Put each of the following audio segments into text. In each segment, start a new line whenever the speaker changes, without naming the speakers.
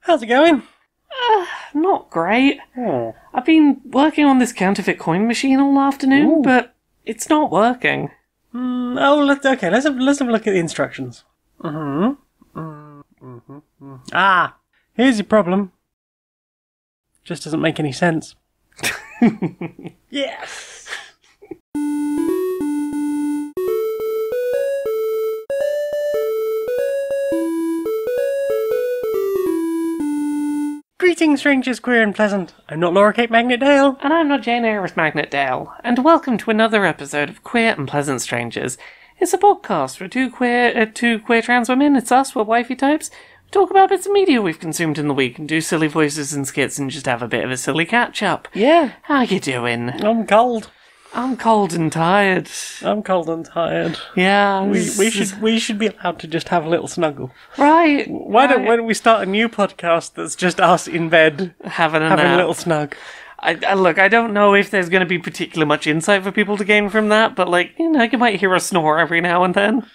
How's it going?
Not great.
Oh.
I've been working on this counterfeit coin machine all afternoon, but it's not working.
Let's have a look at the instructions. Ah, here's your problem. Just doesn't make any sense. Yes! Greetings, strangers, queer and pleasant. I'm not Laura Kate Magnet Dale.
And I'm not Jane Aerith Magnet Dale. And welcome to another episode of Queer and Pleasant Strangers. It's a podcast for two queer trans women. It's us, we're wifey types. We talk about bits of media we've consumed in the week and do silly voices and skits and just have a bit of a silly catch-up.
Yeah.
How you doing?
I'm cold.
I'm cold and tired.
I'm cold and tired.
Yeah.
We should be allowed to just have a little snuggle.
Right.
Why don't we start a new podcast that's just us in bed
having a
little snug?
Look, I don't know if there's going to be particularly much insight for people to gain from that, but you might hear a snore every now and then.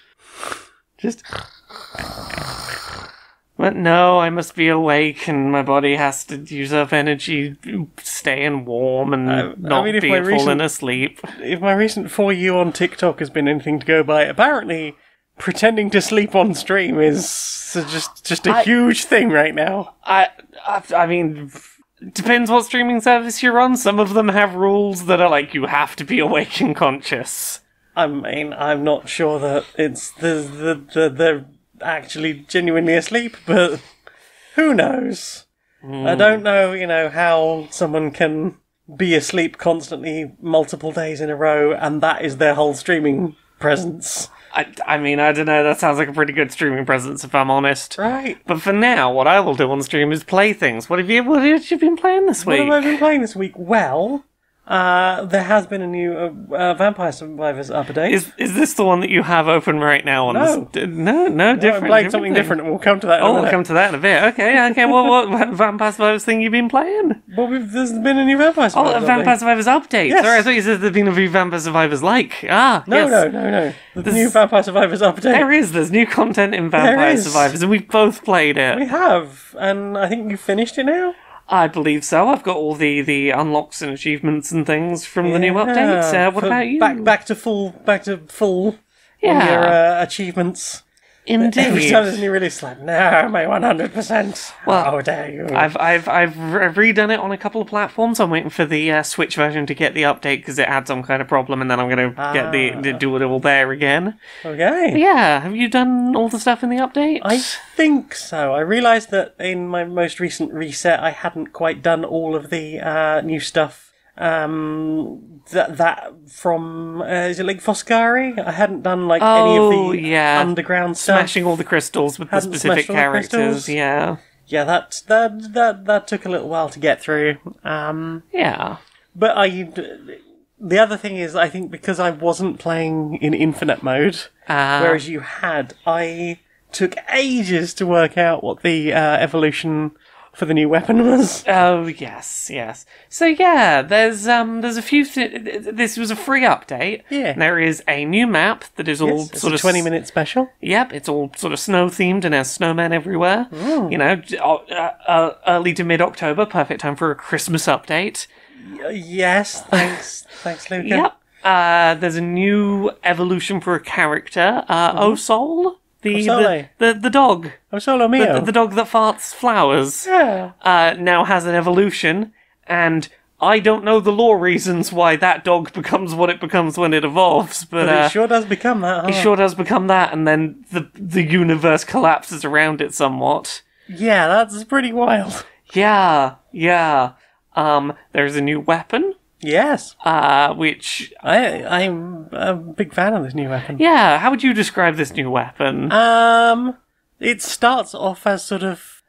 Just. But no, I must be awake, and my body has to use up energy staying warm and falling asleep.
If my recent For You on TikTok has been anything to go by, apparently pretending to sleep on stream is just a huge thing right now.
I mean, depends what streaming service you're on. Some of them have rules that are like, you have to be awake and conscious.
I mean, I'm not sure that it's they're actually genuinely asleep, but who knows? I don't know, how someone can be asleep constantly multiple days in a row, and that is their whole streaming presence.
I mean, I don't know, that sounds like a pretty good streaming presence, if I'm honest.
Right.
But for now, what I will do on stream is play things. What have you been playing this week?
What have I been playing this week? Well, there has been a new Vampire Survivors update.
Is this the one that you have open right now?
No,
different.
I'm playing something different, and we'll come to that in a minute.
We'll come to that in a bit. Okay. What Vampire Survivors thing you been playing?
Well, there's been a new Vampire Survivors
update. Vampire Survivors update.
Yes.
Sorry, I thought you said there'd been a new Vampire Survivors like.
No. The new Vampire Survivors update.
There's new content in Vampire Survivors, and we've both played it.
We have, and I think you've finished it now?
I believe so. I've got all the unlocks and achievements and things from the new update. What about you?
Back to full on your achievements.
Indeed.
Every time there's a new release, my 100%.
Well,
how dare you?
I've redone it on a couple of platforms. I'm waiting for the Switch version to get the update because it had some kind of problem, and then I'm going to do it all there again.
Okay.
But yeah, have you done all the stuff in the update?
I think so. I realised that in my most recent reset, I hadn't quite done all of the new stuff. That from is it like Foscari? I hadn't done any of the underground stuff.
Smashing all the crystals with the specific characters. Yeah,
that took a little while to get through.
Yeah,
but the other thing is, I think because I wasn't playing in infinite mode, whereas you had, I took ages to work out what the evolution for the new weapon was.
Oh, yes. So yeah, there's a few... This was a free update.
Yeah.
There is a new map that is all sort of...
20-minute special.
Yep, it's all sort of snow-themed and has snowmen everywhere.
Mm.
Early to mid-October, perfect time for a Christmas update.
Yes, thanks, Luca.
Yep. There's a new evolution for a character, Osol. The dog.
Osolo Mio.
The dog that farts flowers.
Yeah.
Now has an evolution, and I don't know the lore reasons why that dog becomes what it becomes when it evolves, but
it sure does become that, huh?
It sure does become that, and then the universe collapses around it somewhat.
Yeah, that's pretty wild.
Yeah. There's a new weapon.
Yes.
Which...
I'm a big fan of this new weapon.
Yeah, how would you describe this new weapon?
It starts off as sort of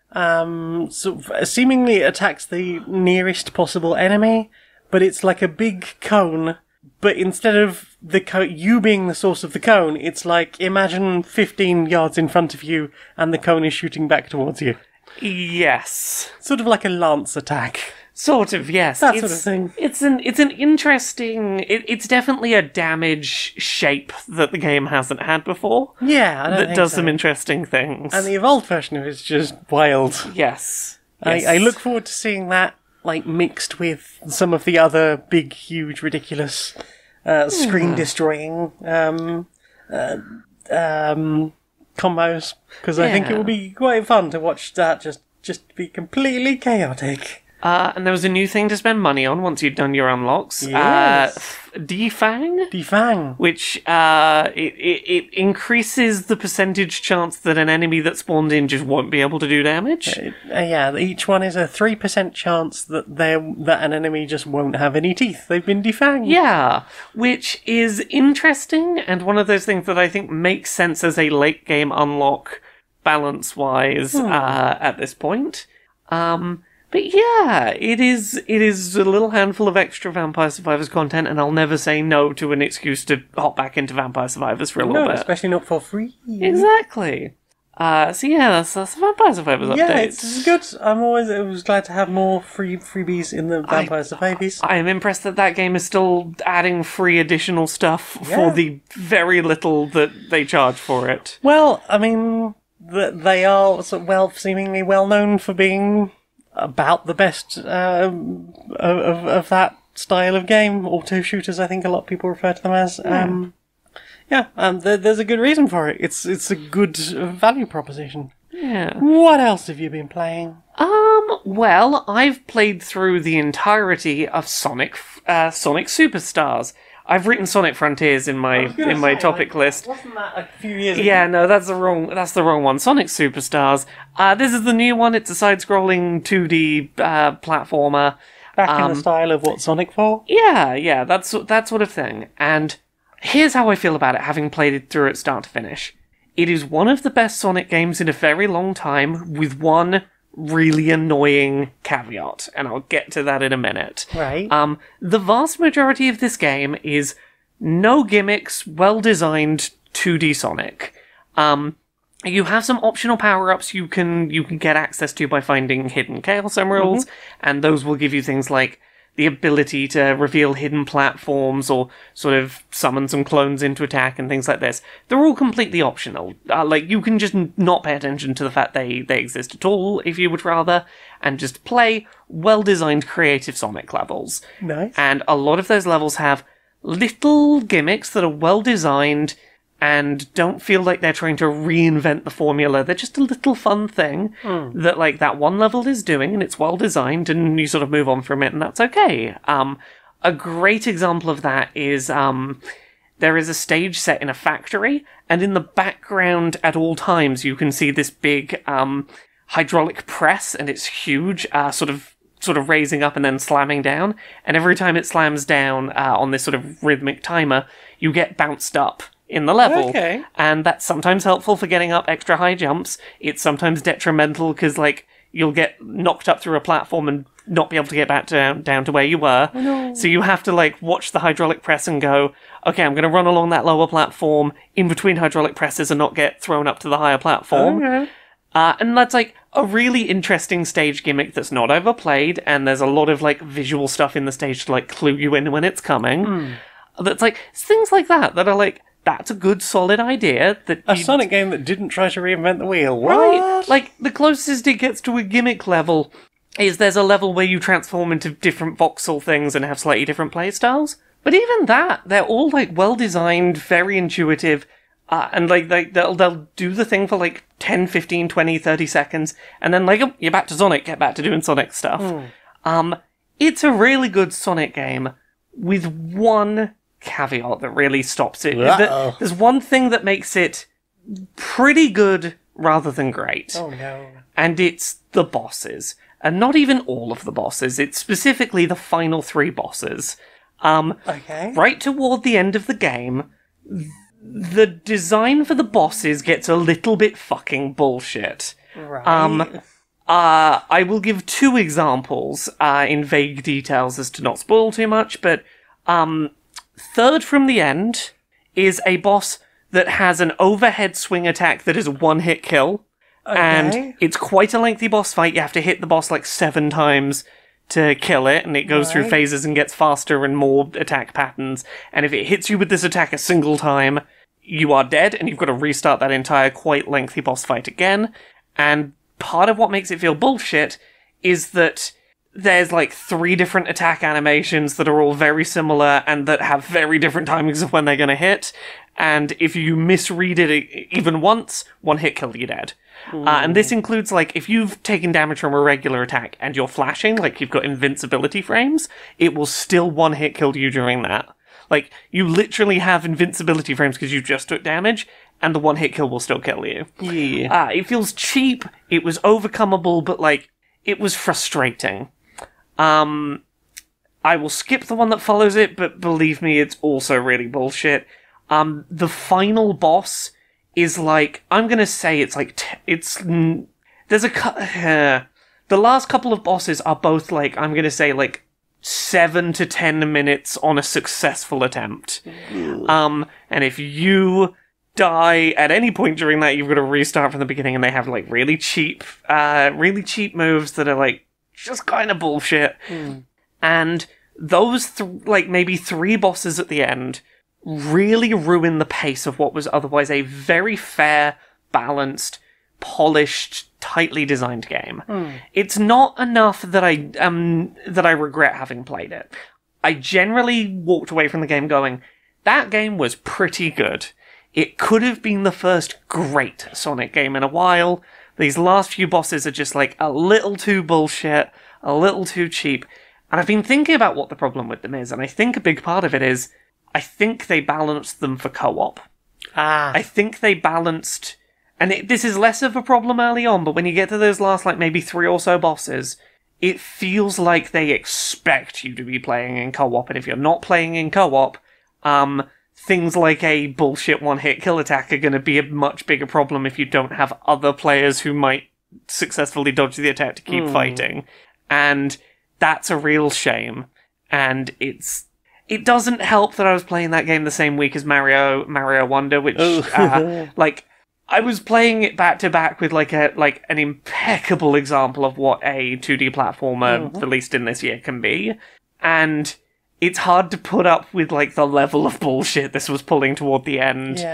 seemingly attacks the nearest possible enemy, but it's like a big cone, but instead of you being the source of the cone, it's like, imagine 15 yards in front of you, and the cone is shooting back towards you.
Yes.
Sort of like a lance attack.
Sort of, yes.
That sort of thing.
It's an interesting. It's definitely a damage shape that the game hasn't had before.
Yeah, I don't
that
think
does
so.
some interesting things.
And the evolved version of it is just wild.
Yes.
I look forward to seeing that like mixed with some of the other big, huge, ridiculous, screen-destroying combos, because I think it will be quite fun to watch that just be completely chaotic.
And there was a new thing to spend money on once you'd done your unlocks.
Yes.
Defang, which it increases the percentage chance that an enemy that spawned in just won't be able to do damage.
Yeah, each one is a 3% chance that an enemy just won't have any teeth. They've been defanged.
Yeah, which is interesting, and one of those things that I think makes sense as a late game unlock balance-wise at this point. But yeah, it is a little handful of extra Vampire Survivors content, and I'll never say no to an excuse to hop back into Vampire Survivors for a little bit.
Especially not for free.
Exactly. So yeah, that's the Vampire Survivors update.
Yeah, it's good. I was glad to have more freebies in the Vampire Survivors.
I am impressed that game is still adding free additional stuff for the very little that they charge for it.
Well, I mean, they are seemingly well known for being about the best of that style of game. Auto shooters, I think a lot of people refer to them as. There's a good reason for it. It's a good value proposition.
Yeah.
What else have you been playing?
Well, I've played through the entirety of Sonic Superstars. I've written Sonic Frontiers in my topic list.
Wasn't that a few years ago?
Yeah, no, that's the wrong one. Sonic Superstars. This is the new one. It's a side-scrolling 2D platformer.
Back in the style of what Sonic 4?
Yeah, that sort of thing. And here's how I feel about it, having played it through it start to finish. It is one of the best Sonic games in a very long time, with one really annoying caveat, and I'll get to that in a minute.
Right.
The vast majority of this game is no gimmicks, well-designed 2D Sonic. You have some optional power-ups you can get access to by finding hidden Chaos Emeralds, and those will give you things like the ability to reveal hidden platforms or sort of summon some clones into attack and things like this. They're all completely optional. You can just not pay attention to the fact they exist at all, if you would rather, and just play well-designed creative Sonic levels.
Nice.
And a lot of those levels have little gimmicks that are well-designed and don't feel like they're trying to reinvent the formula. They're just a little fun thing that, that one level is doing, and it's well-designed, and you sort of move on from it, and that's okay. A great example of that is there is a stage set in a factory, and in the background at all times you can see this big hydraulic press, and it's huge, sort of raising up and then slamming down, and every time it slams down on this sort of rhythmic timer, you get bounced up in the level.
Okay.
And that's sometimes helpful for getting up extra high jumps. It's sometimes detrimental because, you'll get knocked up through a platform and not be able to get back down to where you were.
Oh, no.
So you have to, watch the hydraulic press and go, okay, I'm going to run along that lower platform in between hydraulic presses and not get thrown up to the higher platform.
Okay.
And that's, a really interesting stage gimmick that's not overplayed, and there's a lot of, visual stuff in the stage to, clue you in when it's coming. That's, things like that are, that's a good, solid idea.
A Sonic game that didn't try to reinvent the wheel. What?
Right. The closest it gets to a gimmick level is there's a level where you transform into different voxel things and have slightly different playstyles. But even that, they're all, well-designed, very intuitive, and, they'll do the thing for, 10, 15, 20, 30 seconds, and then, oh, you're back to Sonic, get back to doing Sonic stuff. It's a really good Sonic game with one caveat that really stops it. There's one thing that makes it pretty good rather than great.
Oh no.
And it's the bosses. And not even all of the bosses, it's specifically the final 3 bosses.
Okay.
Right toward the end of the game, the design for the bosses gets a little bit fucking bullshit.
Right.
I will give 2 examples in vague details as to not spoil too much, but third from the end is a boss that has an overhead swing attack that is a one-hit kill.
Okay.
And it's quite a lengthy boss fight. You have to hit the boss 7 times to kill it, and it goes through
Right.
phases and gets faster and more attack patterns. And if it hits you with this attack a single time, you are dead, and you've got to restart that entire quite lengthy boss fight again. And part of what makes it feel bullshit is that there's like 3 different attack animations that are all very similar and that have very different timings of when they're going to hit. And if you misread it even once, one hit kill, you're dead. And this includes, like, if you've taken damage from a regular attack and you're flashing, like you've got invincibility frames, it will still one hit kill you during that. Like, you literally have invincibility frames because you just took damage, and the one hit kill will still kill you.
Yeah.
It feels cheap, it was overcomeable, but, like, it was frustrating. I will skip the one that follows it, but believe me, it's also really bullshit. The final boss is like, I'm gonna say it's like, there's a, the last couple of bosses are both like, I'm gonna say like 7 to 10 minutes on a successful attempt. And if you die at any point during that, you've got to restart from the beginning, and they have like really cheap moves that are like just kind of bullshit. And those like maybe 3 bosses at the end really ruin the pace of what was otherwise a very fair, balanced, polished, tightly designed game. It's not enough that I regret having played it. I generally walked away from the game going, that game was pretty good. It could have been the first great Sonic game in a while. These last few bosses are just like a little too bullshit, a little too cheap. And I've been thinking about what the problem with them is, and I think a big part of it is, I think they balanced them for co-op. I think they balanced... And this is less of a problem early on, but when you get to those last, like, maybe 3 or so bosses, it feels like they expect you to be playing in co-op, and if you're not playing in co-op, things like a bullshit one-hit kill attack are going to be a much bigger problem if you don't have other players who might successfully dodge the attack to keep fighting. And that's a real shame. And it doesn't help that I was playing that game the same week as Mario Wonder, which, like, I was playing it back to back with an impeccable example of what a 2D platformer released in this year can be, and it's hard to put up with like the level of bullshit this was pulling toward the end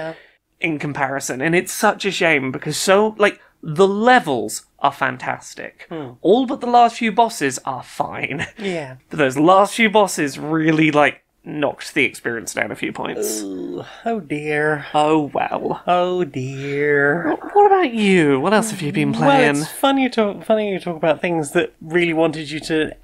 in comparison, and it's such a shame because the levels are fantastic. All but the last few bosses are fine.
Yeah.
But those last few bosses really knocked the experience down a few points.
Oh dear.
Oh well.
Oh dear.
What about you? What else have you been playing?
Well, it's funny you talk about things that really wanted you to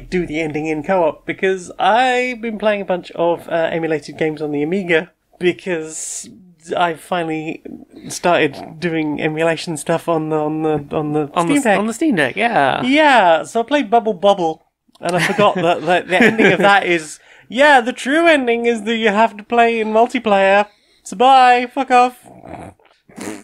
do the ending in co-op, because I've been playing a bunch of emulated games on the Amiga, because I finally started doing emulation stuff on the Steam Deck.
On the Steam Deck, yeah.
Yeah, so I played Bubble Bobble, and I forgot that the ending of that is... Yeah, the true ending is that you have to play in multiplayer. So bye, fuck off.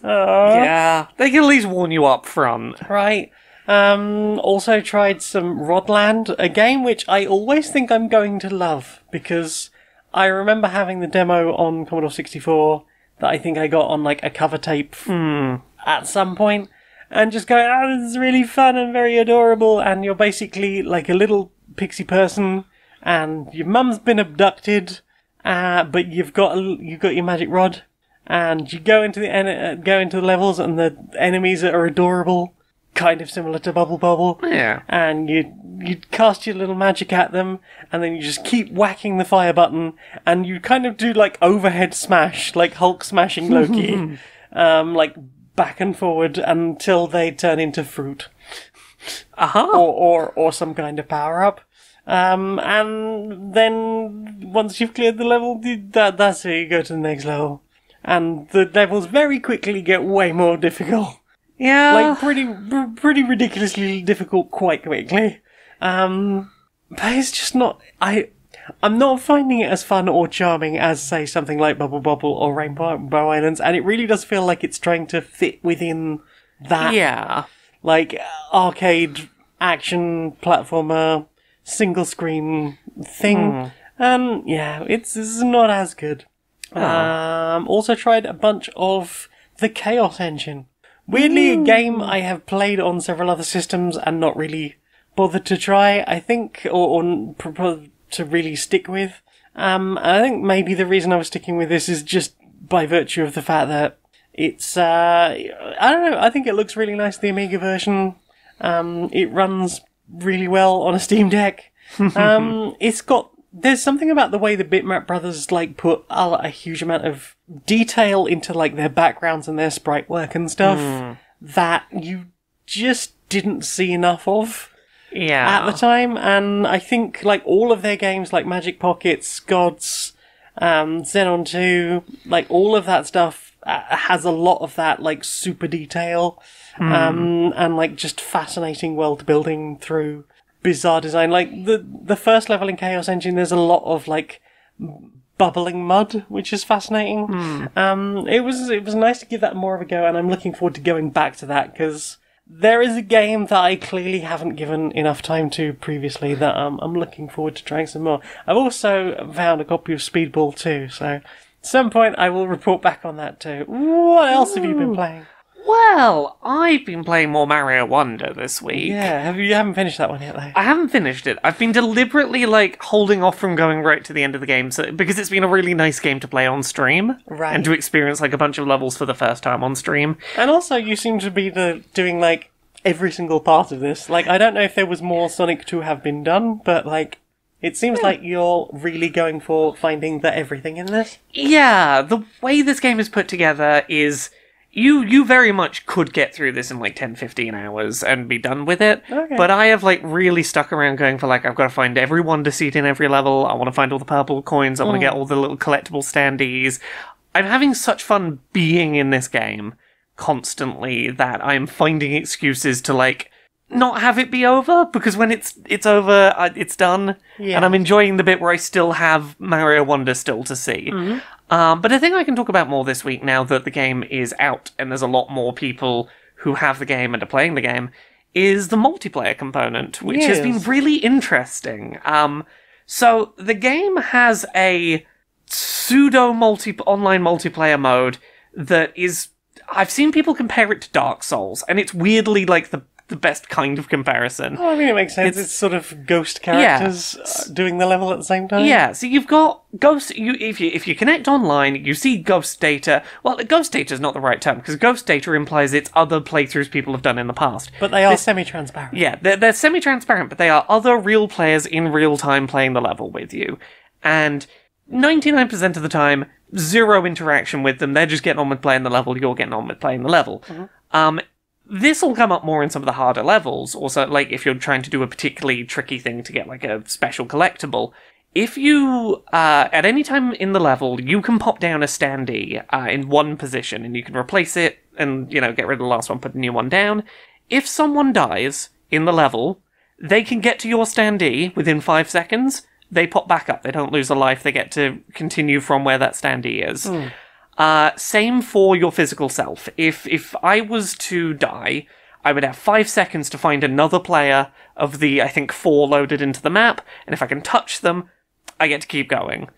Yeah, they can at least warn you up front.
Right. Also tried some Rodland, a game which I always think I'm going to love, because I remember having the demo on Commodore 64 that I think I got on like a cover tape at some point, and just going, oh, this is really fun and very adorable, and you're basically like a little pixie person, and your mum's been abducted, but you've got your magic rod, and you go into the levels, and the enemies are adorable, kind of similar to Bubble Bobble.
Yeah.
And you cast your little magic at them, and then you just keep whacking the fire button, and you kind of do like overhead smash, like Hulk smashing Loki, like back and forward until they turn into fruit. Or some kind of power up. And then once you've cleared the level, that's it, you go to the next level. And the levels very quickly get way more difficult.
Yeah.
Like pretty ridiculously difficult quite quickly. But it's just not, I'm not finding it as fun or charming as, say, something like Bubble Bobble or Rainbow Islands, and it really does feel like it's trying to fit within that, like, arcade action platformer single screen thing. And yeah, it's not as good. Also tried a bunch of the Chaos Engine. Weirdly, a game I have played on several other systems and not really bothered to try, I think, or to really stick with. I think maybe the reason I was sticking with this is just by virtue of the fact that it's, I don't know, I think it looks really nice, the Amiga version. It runs really well on a Steam Deck. There's something about the way the Bitmap brothers, like, put a huge amount of detail into, like, their backgrounds and their sprite work and stuff that you just didn't see enough of at the time. And I think, like, all of their games, like Magic Pockets, Gods, Xenon 2, like, all of that stuff has a lot of that, like, super detail and, like, just fascinating world building through bizarre design. Like, the first level in Chaos Engine, there's a lot of, like, bubbling mud, which is fascinating. It was nice to give that more of a go, and I'm looking forward to going back to that, because there is a game that I clearly haven't given enough time to previously that I'm looking forward to trying some more. I've also found a copy of Speedball 2, so at some point I will report back on that too. What else have you been playing?
Well, I've been playing more Mario Wonder this week.
Yeah, you haven't finished that one yet, though.
I haven't finished it. I've been deliberately, like, holding off from going right to the end of the game, because it's been a really nice game to play on stream.
Right.
And to experience, like, a bunch of levels for the first time on stream.
And also, you seem to be doing, like, every single part of this. Like, I don't know if there was more Sonic to have been done, but, like, it seems like you're really going for finding the everything in this.
Yeah, the way this game is put together is... You very much could get through this in, like, 10-15 hours and be done with it.
Okay.
But I have, like, really stuck around going for, like, I've got to find every Wonder Seed in every level. I want to find all the purple coins. I want to get all the little collectible standees. I'm having such fun being in this game constantly that I'm finding excuses to, like, not have it be over, because when it's over, it's done. Yeah. And I'm enjoying the bit where I still have Mario Wonder still to see. But I think I can talk about more this week now that the game is out and there's a lot more people who have the game and are playing the game, is the multiplayer component, which has been really interesting. So the game has a pseudo online multiplayer mode that is... I've seen people compare it to Dark Souls, and it's weirdly like the best kind of comparison.
Oh, I mean, it makes sense. It's sort of ghost characters doing the level at the same time.
Yeah, so you've got ghost... If you connect online, you see ghost data. Well, ghost data is not the right term, because ghost data implies it's other playthroughs people have done in the past.
But they are semi-transparent.
Yeah, they're semi-transparent, but they are other real players in real time playing the level with you. And 99% of the time, zero interaction with them. They're just getting on with playing the level, you're getting on with playing the level. This will come up more in some of the harder levels, also, like, if you're trying to do a particularly tricky thing to get, like, a special collectible. If you, at any time in the level, you can pop down a standee in one position, and you can replace it, and, you know, get rid of the last one, put a new one down. If someone dies in the level, they can get to your standee within 5 seconds. They pop back up. They don't lose a life. They get to continue from where that standee is. Same for your physical self. If I was to die, I would have 5 seconds to find another player of the, I think, 4 loaded into the map, and if I can touch them, I get to keep going.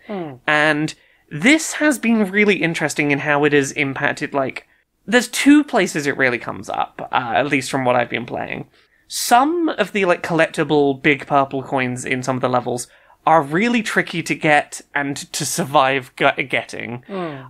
And this has been really interesting in how it has impacted, like, there's 2 places it really comes up, at least from what I've been playing. Some of the, like, collectible big purple coins in some of the levels are really tricky to get and to survive getting.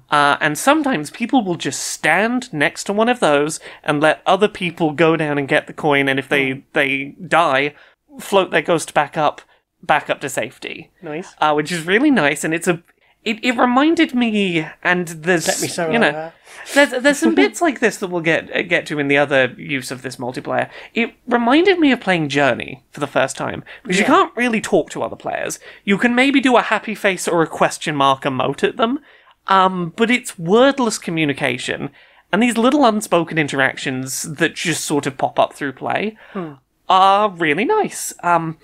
And sometimes people will just stand next to one of those and let other people go down and get the coin, and if they die, float their ghost back up to safety. Nice. Which is really nice, and it reminded me, and there's...
Get me so
you know, there's some bits like this that we'll get to in the other use of this multiplayer. It reminded me of playing Journey for the first time, because you can't really talk to other players. You can maybe do a happy face or a question mark emote at them, but it's wordless communication, and these little unspoken interactions that just sort of pop up through play are really nice. The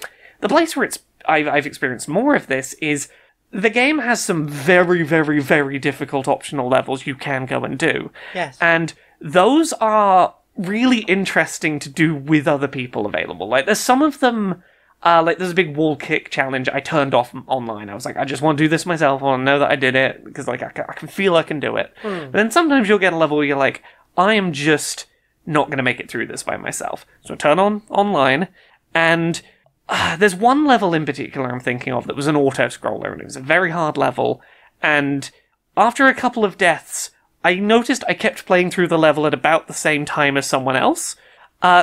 place where I've experienced more of this is... The game has some very, very, very difficult optional levels you can go and do.
Yes.
And those are really interesting to do with other people available. Like, there's some of them, like, there's a big wall kick challenge I turned off online. I was like, I just want to do this myself. I want to know that I did it, because, like, I can feel I can do it. But then sometimes you'll get a level where you're like, I am just not going to make it through this by myself. So turn on online, And there's one level in particular I'm thinking of that was an auto-scroller, and it was a very hard level, and after a couple of deaths, I noticed I kept playing through the level at about the same time as someone else.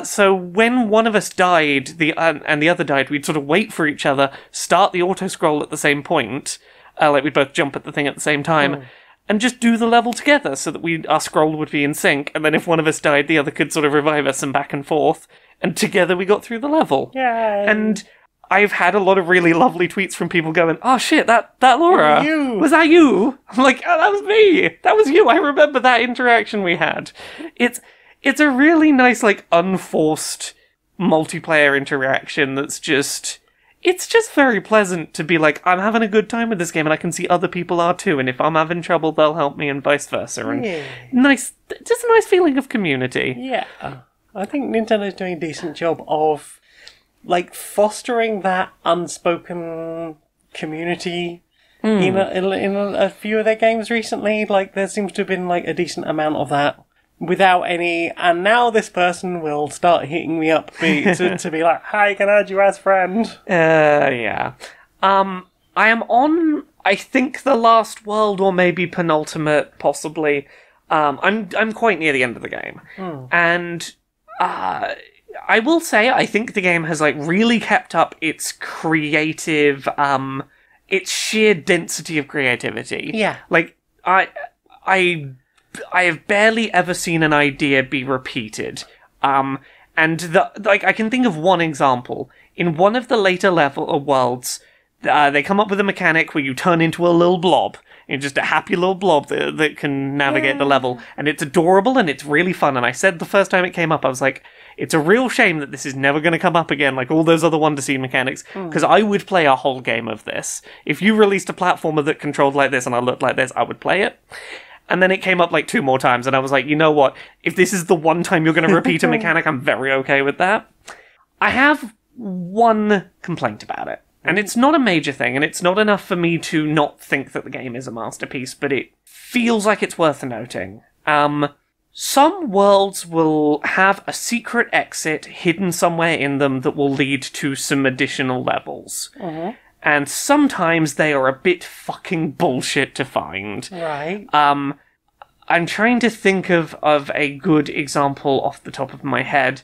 So when one of us died, and the other died, we'd sort of wait for each other, start the auto-scroll at the same point, like we'd both jump at the thing at the same time, and just do the level together so that our scroll would be in sync, and then if one of us died, the other could sort of revive us and back and forth, and together we got through the level.
Yay.
And I've had a lot of really lovely tweets from people going, "Oh shit, that Laura, was that you?" I'm like, "Oh, that was me. That was you. I remember that interaction we had." It's a really nice, like, unforced multiplayer interaction that's just... It's just very pleasant to be like, I'm having a good time with this game and I can see other people are too, and if I'm having trouble, they'll help me and vice versa. And just a nice feeling of community.
Yeah. I think Nintendo's doing a decent job of, like, fostering that unspoken community in a few of their games recently. Like, there seems to have been, like, a decent amount of that. Without any, and now this person will start hitting me up to be like, "Hi, can I add you as friend?"
Yeah. I am on, I think, the last world, or maybe penultimate, possibly. I'm quite near the end of the game, and I will say I think the game has like really kept up its creative, its sheer density of creativity.
Yeah,
like I have barely ever seen an idea be repeated. And I can think of one example. In one of the later worlds, they come up with a mechanic where you turn into a little blob. You're just a happy little blob that can navigate the level. And it's adorable and it's really fun. And I said the first time it came up, I was like, it's a real shame that this is never going to come up again, like all those other Wonder Seed mechanics, because I would play a whole game of this. If you released a platformer that controlled like this and I looked like this, I would play it. And then it came up like 2 more times, and I was like, you know what? If this is the one time you're going to repeat a mechanic, I'm very okay with that. I have one complaint about it, and it's not a major thing, and it's not enough for me to not think that the game is a masterpiece, but it feels like it's worth noting. Some worlds will have a secret exit hidden somewhere in them that will lead to some additional levels. And sometimes they are a bit fucking bullshit to find.
Right.
I'm trying to think of a good example off the top of my head.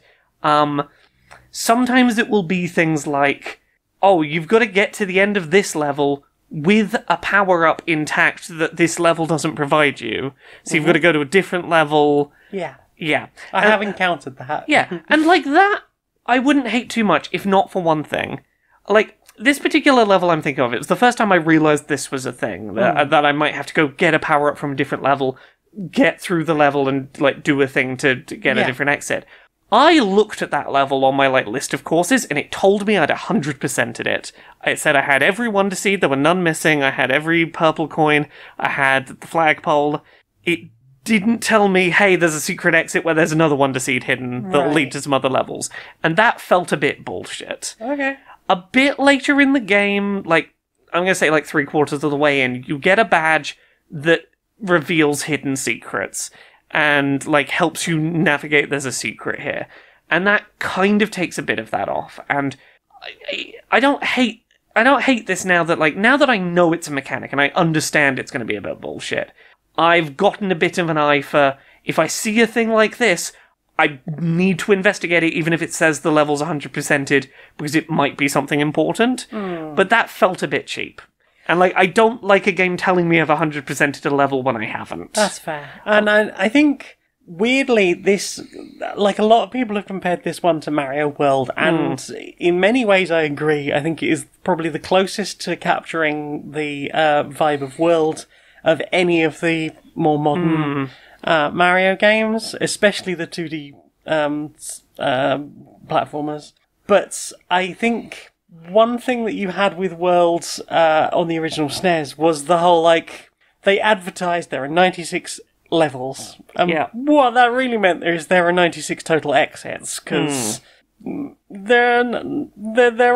Sometimes it will be things like, oh, you've got to get to the end of this level with a power-up intact that this level doesn't provide you. So you've got to go to a different level.
Yeah.
Yeah.
I have encountered that.
Yeah. And like that, I wouldn't hate too much, if not for one thing. Like, this particular level I'm thinking of, it was the first time I realised this was a thing, that I might have to go get a power-up from a different level, get through the level and, like, do a thing to get a different exit. I looked at that level on my, like, list of courses, and it told me I'd 100%ed it. It said I had every Wonder Seed, there were none missing, I had every purple coin, I had the flagpole. It didn't tell me, hey, there's a secret exit where there's another Wonder Seed hidden that'll lead to some other levels. And that felt a bit bullshit.
Okay.
A bit later in the game, like, I'm going to say like 3/4 of the way in, you get a badge that reveals hidden secrets and, like, helps you navigate there's a secret here. And that kind of takes a bit of that off. And I don't hate this now that I know it's a mechanic and I understand it's going to be a bit bullshit. I've gotten a bit of an eye for, if I see a thing like this, I need to investigate it even if it says the level's 100%ed, because it might be something important. But that felt a bit cheap. And, like, I don't like a game telling me I've 100%ed a level when I haven't.
That's fair. And I think, weirdly, this, like, a lot of people have compared this one to Mario World, and in many ways I agree. I think it is probably the closest to capturing the vibe of World of any of the more modern Mario games, especially the 2D platformers. But I think one thing that you had with Worlds on the original SNES was the whole, like, they advertised there are 96 levels. What that really meant there are 96 total exits, because there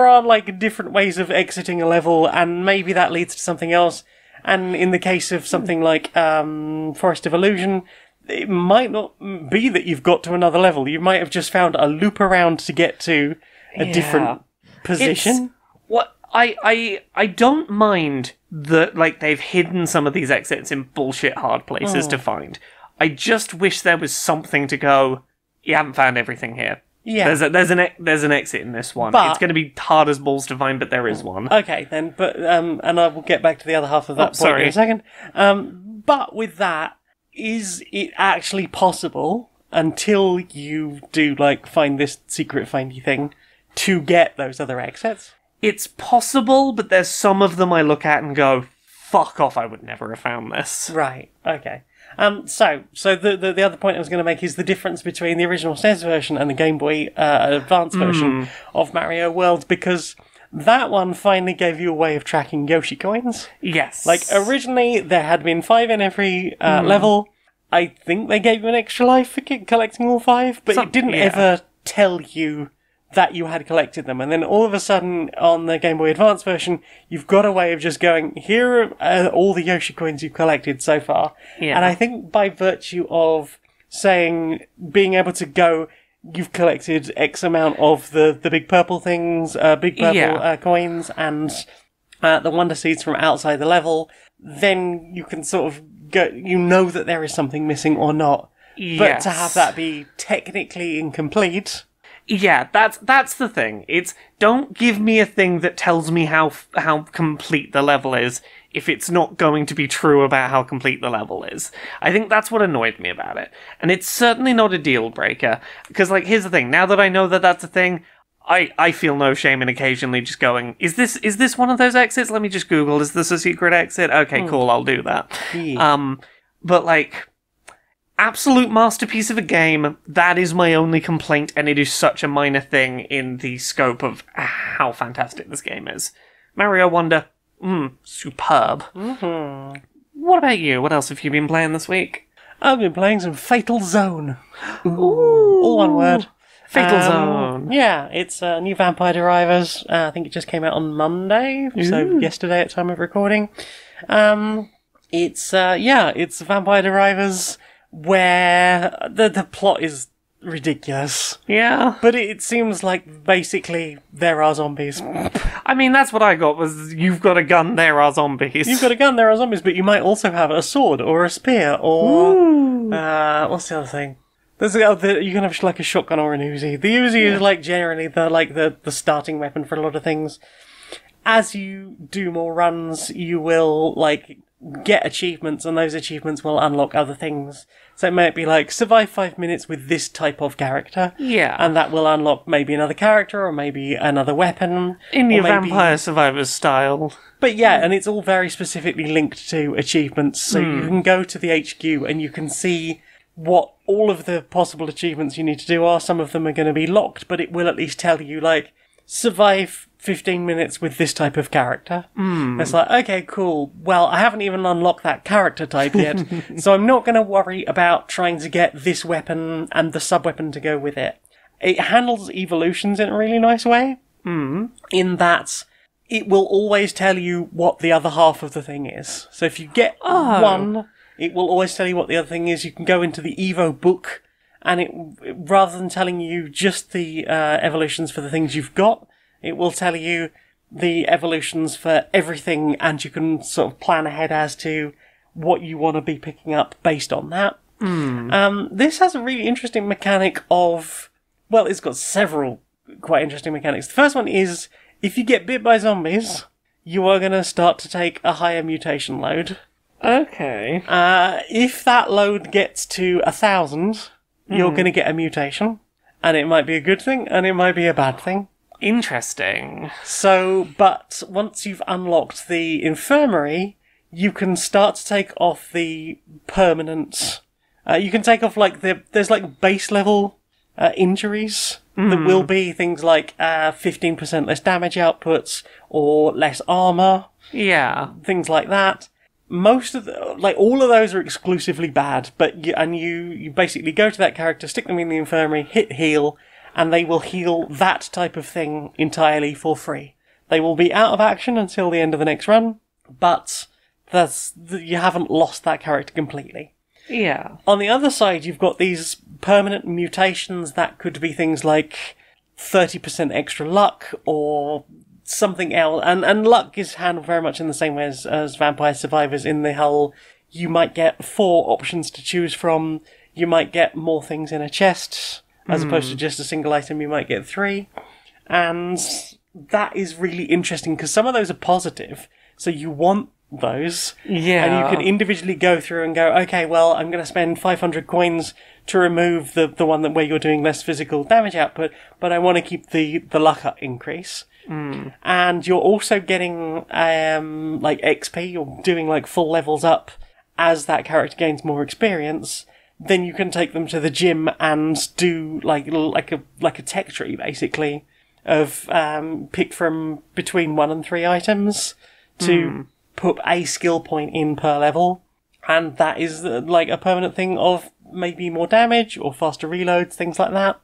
are, like, different ways of exiting a level, and maybe that leads to something else. And in the case of something like Forest of Illusion, it might not be that you've got to another level. You might have just found a loop around to get to a different position.
What I don't mind that, like, they've hidden some of these exits in bullshit hard places to find. I just wish there was something to go, you haven't found everything here.
Yeah.
There's an exit in this one.
But,
it's going to be hard as balls to find, but there is one.
Okay, then, but and I will get back to the other half of that point in a second. But with that, is it actually possible, until you do, like, find this secret findy thing, to get those other exits?
It's possible, but there's some of them I look at and go, fuck off, I would never have found this.
Right, okay. So the other point I was going to make is the difference between the original SNES version and the Game Boy Advance version of Mario World, because that one finally gave you a way of tracking Yoshi coins.
Yes.
Like, originally, there had been 5 in every level. I think they gave you an extra life for collecting all 5, but it didn't ever tell you that you had collected them. And then all of a sudden, on the Game Boy Advance version, you've got a way of just going, here are all the Yoshi coins you've collected so far.
Yeah.
And I think by virtue of being able to go, you've collected X amount of the big purple things, coins, and the Wonder Seeds from outside the level, then you can sort of go, you know that there is something missing or not.
Yes.
But to have that be technically incomplete...
Yeah, that's the thing. It's, don't give me a thing that tells me how complete the level is if it's not going to be true about how complete the level is. I think that's what annoyed me about it. And it's certainly not a deal breaker. Because, like, here's the thing. Now that I know that that's a thing, I feel no shame in occasionally just going, is this one of those exits? Let me just Google, is this a secret exit? Okay, cool, I'll do that. Yeah. But, like... absolute masterpiece of a game, that is my only complaint, and it is such a minor thing in the scope of how fantastic this game is. Mario Wonder, superb. Mm-hmm. What about you? What else have you been playing this week?
I've been playing some Fatal Zone. Ooh. All one word.
Fatal Zone.
Yeah, it's new Vampire Derivers. I think it just came out on Monday, so yesterday at time of recording. It's Vampire Derivers, where the plot is ridiculous. Yeah. But it seems like basically there are zombies.
I mean, that's what I got, was you've got a gun, there are zombies.
You've got a gun, there are zombies, but you might also have a sword or a spear or... what's the other thing? You can have like a shotgun or an Uzi. The Uzi is like generally the starting weapon for a lot of things. As you do more runs, you will like get achievements, and those achievements will unlock other things. So it might be like, survive 5 minutes with this type of character.
Yeah.
And that will unlock maybe another character, or maybe another weapon.
In your Vampire Survivors style.
But yeah, and it's all very specifically linked to achievements. So you can go to the HQ and you can see what all of the possible achievements you need to do are. Some of them are going to be locked, but it will at least tell you, like, survive 15 minutes with this type of character. It's like, okay, cool. Well, I haven't even unlocked that character type yet, so I'm not going to worry about trying to get this weapon and the sub-weapon to go with it. It handles evolutions in a really nice way, in that it will always tell you what the other half of the thing is. So if you get one, it will always tell you what the other thing is. You can go into the Evo book, and it, rather than telling you just the evolutions for the things you've got, it will tell you the evolutions for everything, and you can sort of plan ahead as to what you want to be picking up based on that. This has a really interesting mechanic of... well, it's got several quite interesting mechanics. The first one is, if you get bit by zombies, you are going to start to take a higher mutation load.
Okay.
If that load gets to 1,000, you're going to get a mutation. And it might be a good thing, and it might be a bad thing.
Interesting.
So, but once you've unlocked the infirmary, you can start to take off the permanent... you can take off, like, there's, like, base level injuries that will be things like 15% less damage outputs, or less armor.
Yeah.
Things like that. Most of all of those are exclusively bad, but you basically go to that character, stick them in the infirmary, hit heal, and they will heal that type of thing entirely for free. They will be out of action until the end of the next run, but you haven't lost that character completely.
Yeah.
On the other side, you've got these permanent mutations that could be things like 30% extra luck or something else. And luck is handled very much in the same way as Vampire Survivors, in the whole, you might get 4 options to choose from, you might get more things in a chest, as opposed to just a single item, you might get 3. And that is really interesting, because some of those are positive, so you want those.
Yeah.
And you can individually go through and go, okay, well, I'm going to spend 500 coins to remove the one where you're doing less physical damage output, but I want to keep the luck increase. And you're also getting like XP, you're doing like full levels up as that character gains more experience. Then you can take them to the gym and do like a tech tree, basically, of pick from between 1 and 3 items to put a skill point in per level. And that is like a permanent thing of maybe more damage or faster reloads, things like that.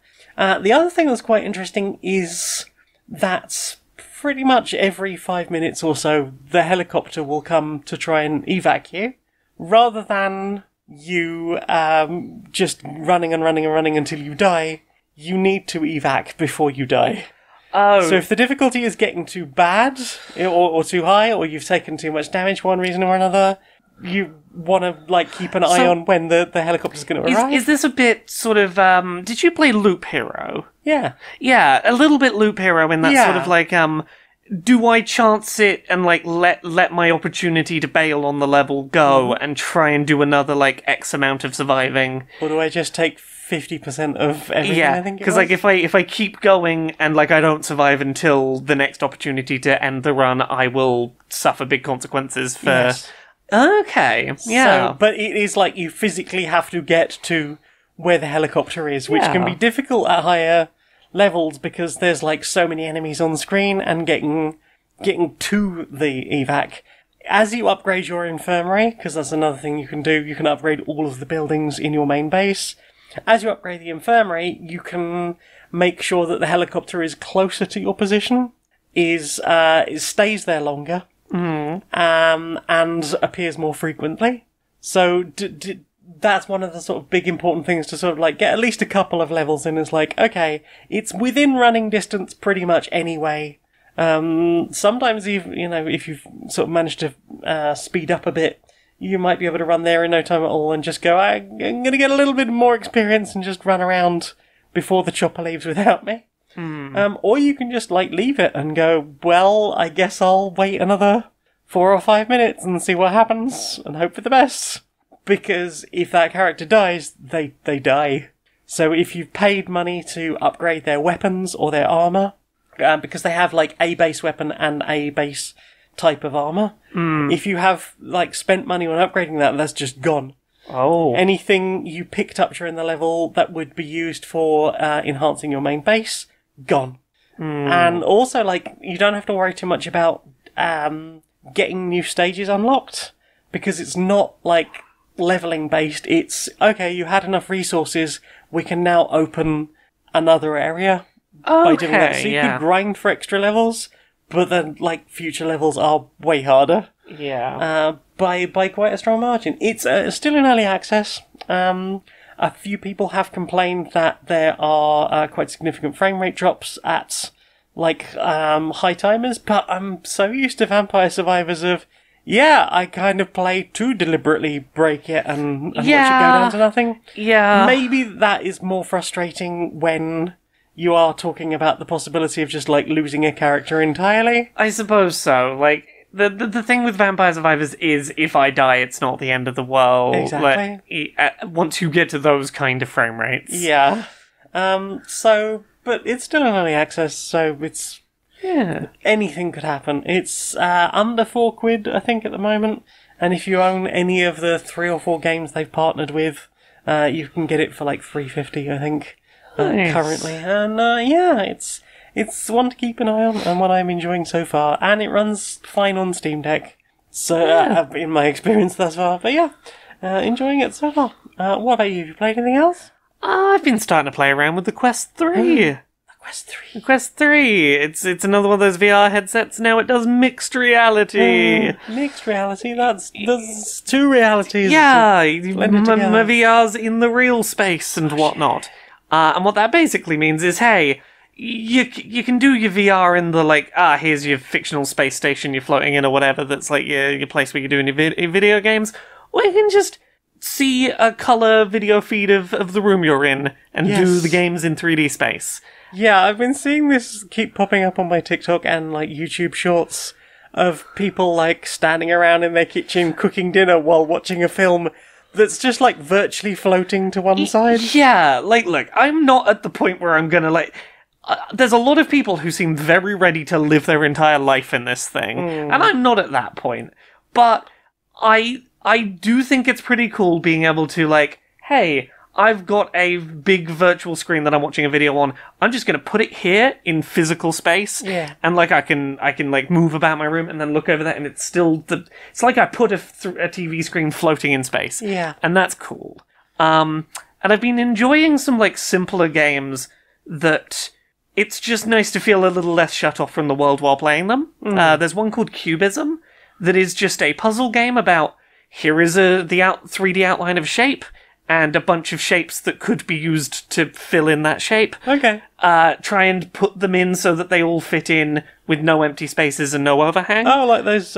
The other thing that's quite interesting is that pretty much every 5 minutes or so, the helicopter will come to try and evac you, rather than you just running and running and running until you die. You need to evac before you die.
Oh.
So if the difficulty is getting too bad, or too high, or you've taken too much damage for one reason or another, you want to like keep an eye on when the helicopter's going to arrive.
Is this a bit sort of, did you play Loop Hero?
Yeah.
Yeah, a little bit Loop Hero in that sort of like, do I chance it and like let my opportunity to bail on the level go and try and do another like X amount of surviving?
Or do I just take 50% of everything?
Yeah,
I think
because like if I keep going and like I don't survive until the next opportunity to end the run, I will suffer big consequences for.
Yes.
Okay, yeah,
So, but it is like you physically have to get to where the helicopter is, which can be difficult at higher levels because there's like so many enemies on screen, and getting to the evac. As you upgrade your infirmary, because that's another thing you can do, you can upgrade all of the buildings in your main base. As you upgrade the infirmary, you can make sure that the helicopter is closer to your position, it stays there longer, and appears more frequently. So that's one of the sort of big important things to sort of like get at least a couple of levels in. Is like, okay, it's within running distance pretty much anyway. Sometimes if you've sort of managed to speed up a bit, you might be able to run there in no time at all and just go, I'm going to get a little bit more experience and just run around before the chopper leaves without me. Or you can just like leave it and go, well, I guess I'll wait another 4 or 5 minutes and see what happens and hope for the best. Because if that character dies, they die. So if you've paid money to upgrade their weapons or their armour, because they have like a base weapon and a base type of armour, if you have like spent money on upgrading that, that's just gone.
Oh.
Anything you picked up during the level that would be used for enhancing your main base, gone. And also, like, you don't have to worry too much about getting new stages unlocked, because it's not like leveling based. It's okay, you had enough resources, we can now open another area by doing that. So you could grind for extra levels, but then like future levels are way harder.
Yeah.
By quite a strong margin. It's still in early access. A few people have complained that there are quite significant frame rate drops at like high timers, but I'm so used to Vampire Survivors of, I kind of play to deliberately break it and watch it go down to nothing.
Yeah.
Maybe that is more frustrating when you are talking about the possibility of just like losing a character entirely.
I suppose so. Like, the thing with Vampire Survivors is if I die, it's not the end of the world.
Exactly.
Once you get to those kind of frame rates.
Yeah. But it's still in early access, so it's...
Yeah.
Anything could happen. It's under £4, I think, at the moment. And if you own any of the 3 or 4 games they've partnered with, you can get it for like $3.50, I think,
Nice.
currently. And it's one to keep an eye on, and one I'm enjoying so far. And it runs fine on Steam Deck. So, in my experience thus far. But enjoying it so far. What about you? Have you played anything else?
I've been starting to play around with the Quest 3. The Quest 3. It's another one of those VR headsets now. It does mixed reality.
Mixed reality? There's 2 realities.
Yeah,
blended
my
together.
VR's in the real space and whatnot. And what that basically means is, hey, you can do your VR in the, like, here's your fictional space station you're floating in or whatever, that's like your place where you're doing your video games, or you can just see a colour video feed of the room you're in and do the games in 3D space.
Yeah, I've been seeing this keep popping up on my TikTok and, like, YouTube shorts of people, like, standing around in their kitchen cooking dinner while watching a film that's just, like, virtually floating to one side.
Yeah, like, look, I'm not at the point where I'm gonna, like... there's a lot of people who seem very ready to live their entire life in this thing, and I'm not at that point. But I do think it's pretty cool being able to, like, hey, I've got a big virtual screen that I'm watching a video on. I'm just going to put it here in physical space.
Yeah.
And, like, I can like, move about my room and then look over that, and it's still... it's like I put a TV screen floating in space.
Yeah.
And that's cool. And I've been enjoying some, like, simpler games that... it's just nice to feel a little less shut off from the world while playing them. There's one called Cubism that is just a puzzle game about... here is the 3D outline of shape, and a bunch of shapes that could be used to fill in that shape.
Okay.
Try and put them in so that they all fit in with no empty spaces and no overhang.
Oh, like those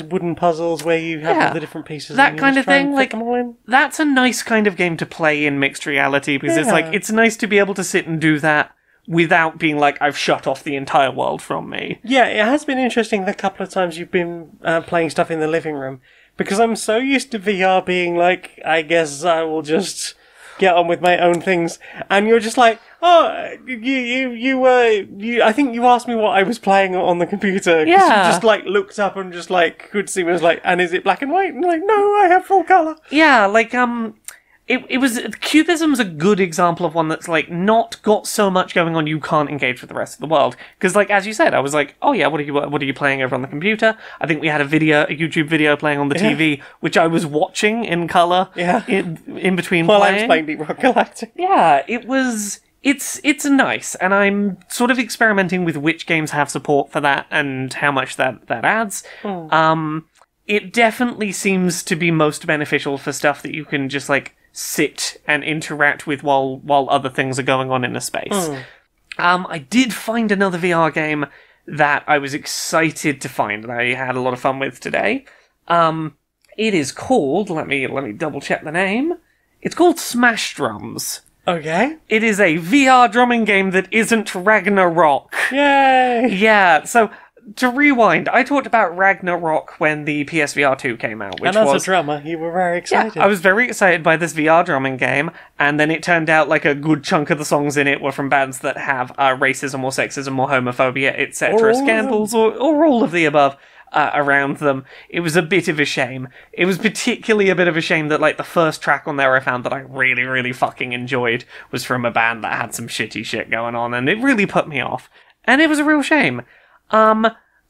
wooden puzzles where you have all the different pieces.
That
and you
kind
just
of
try and
thing.
fit
Like,
them all in.
that's a nice kind of game to play in mixed reality, because it's like, it's nice to be able to sit and do that without being like, I've shut off the entire world from me.
Yeah, it has been interesting the couple of times you've been playing stuff in the living room, because I'm so used to VR being like, I guess I will just get on with my own things, and you're just like, oh, you I think you asked me what I was playing on the computer, 'cause you just like looked up and just like could see, was like, and is it black and white? And like, no, I have full colour.
Yeah, like, It was... Cubism's a good example of one that's, like, not got so much going on you can't engage with the rest of the world. Because, like, as you said, I was like, oh yeah, what are you playing over on the computer? I think we had a YouTube video playing on the TV, which I was watching in colour in between
While
playing.
I was playing Deep Rock Galactic.
Yeah, it was... It's nice, and I'm sort of experimenting with which games have support for that and how much that adds. It definitely seems to be most beneficial for stuff that you can just, like, sit and interact with while other things are going on in a space. I did find another VR game that I was excited to find, and I had a lot of fun with today. It is called... let me double check the name. It's called Smash Drums.
Okay.
It is a VR drumming game that isn't Ragnarok.
Yay!
Yeah, so... to rewind, I talked about Ragnarok when the PSVR 2 came out, which
and as a drummer, you were very excited.
Yeah, I was very excited by this VR drumming game, and then it turned out like a good chunk of the songs in it were from bands that have racism or sexism or homophobia, etc., scandals, or all of the above around them. It was a bit of a shame. It was particularly a bit of a shame that, like, the first track on there I found that I really, really fucking enjoyed was from a band that had some shitty shit going on, and it really put me off. And it was a real shame.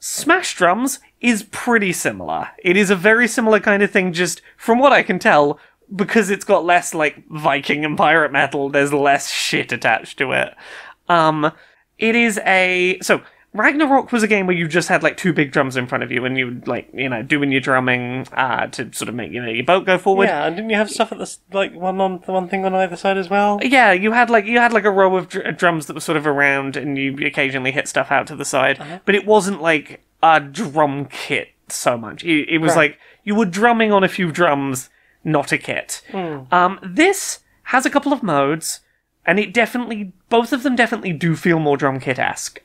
Smash Drums is pretty similar. It is a very similar kind of thing, just from what I can tell, because it's got less, like, Viking and pirate metal, there's less shit attached to it. It is so, Ragnarok was a game where you just had, like, two big drums in front of you, and you would, like, you know, doing your drumming, to sort of make, you know, your boat go forward.
Yeah, and didn't you have stuff at the, like, one thing on either side as well?
Yeah, you had like a row of drums that were sort of around, and you occasionally hit stuff out to the side, but it wasn't, like, a drum kit so much. It was like, you were drumming on a few drums, not a kit. This has a couple of modes, and both of them definitely do feel more drum kit-esque.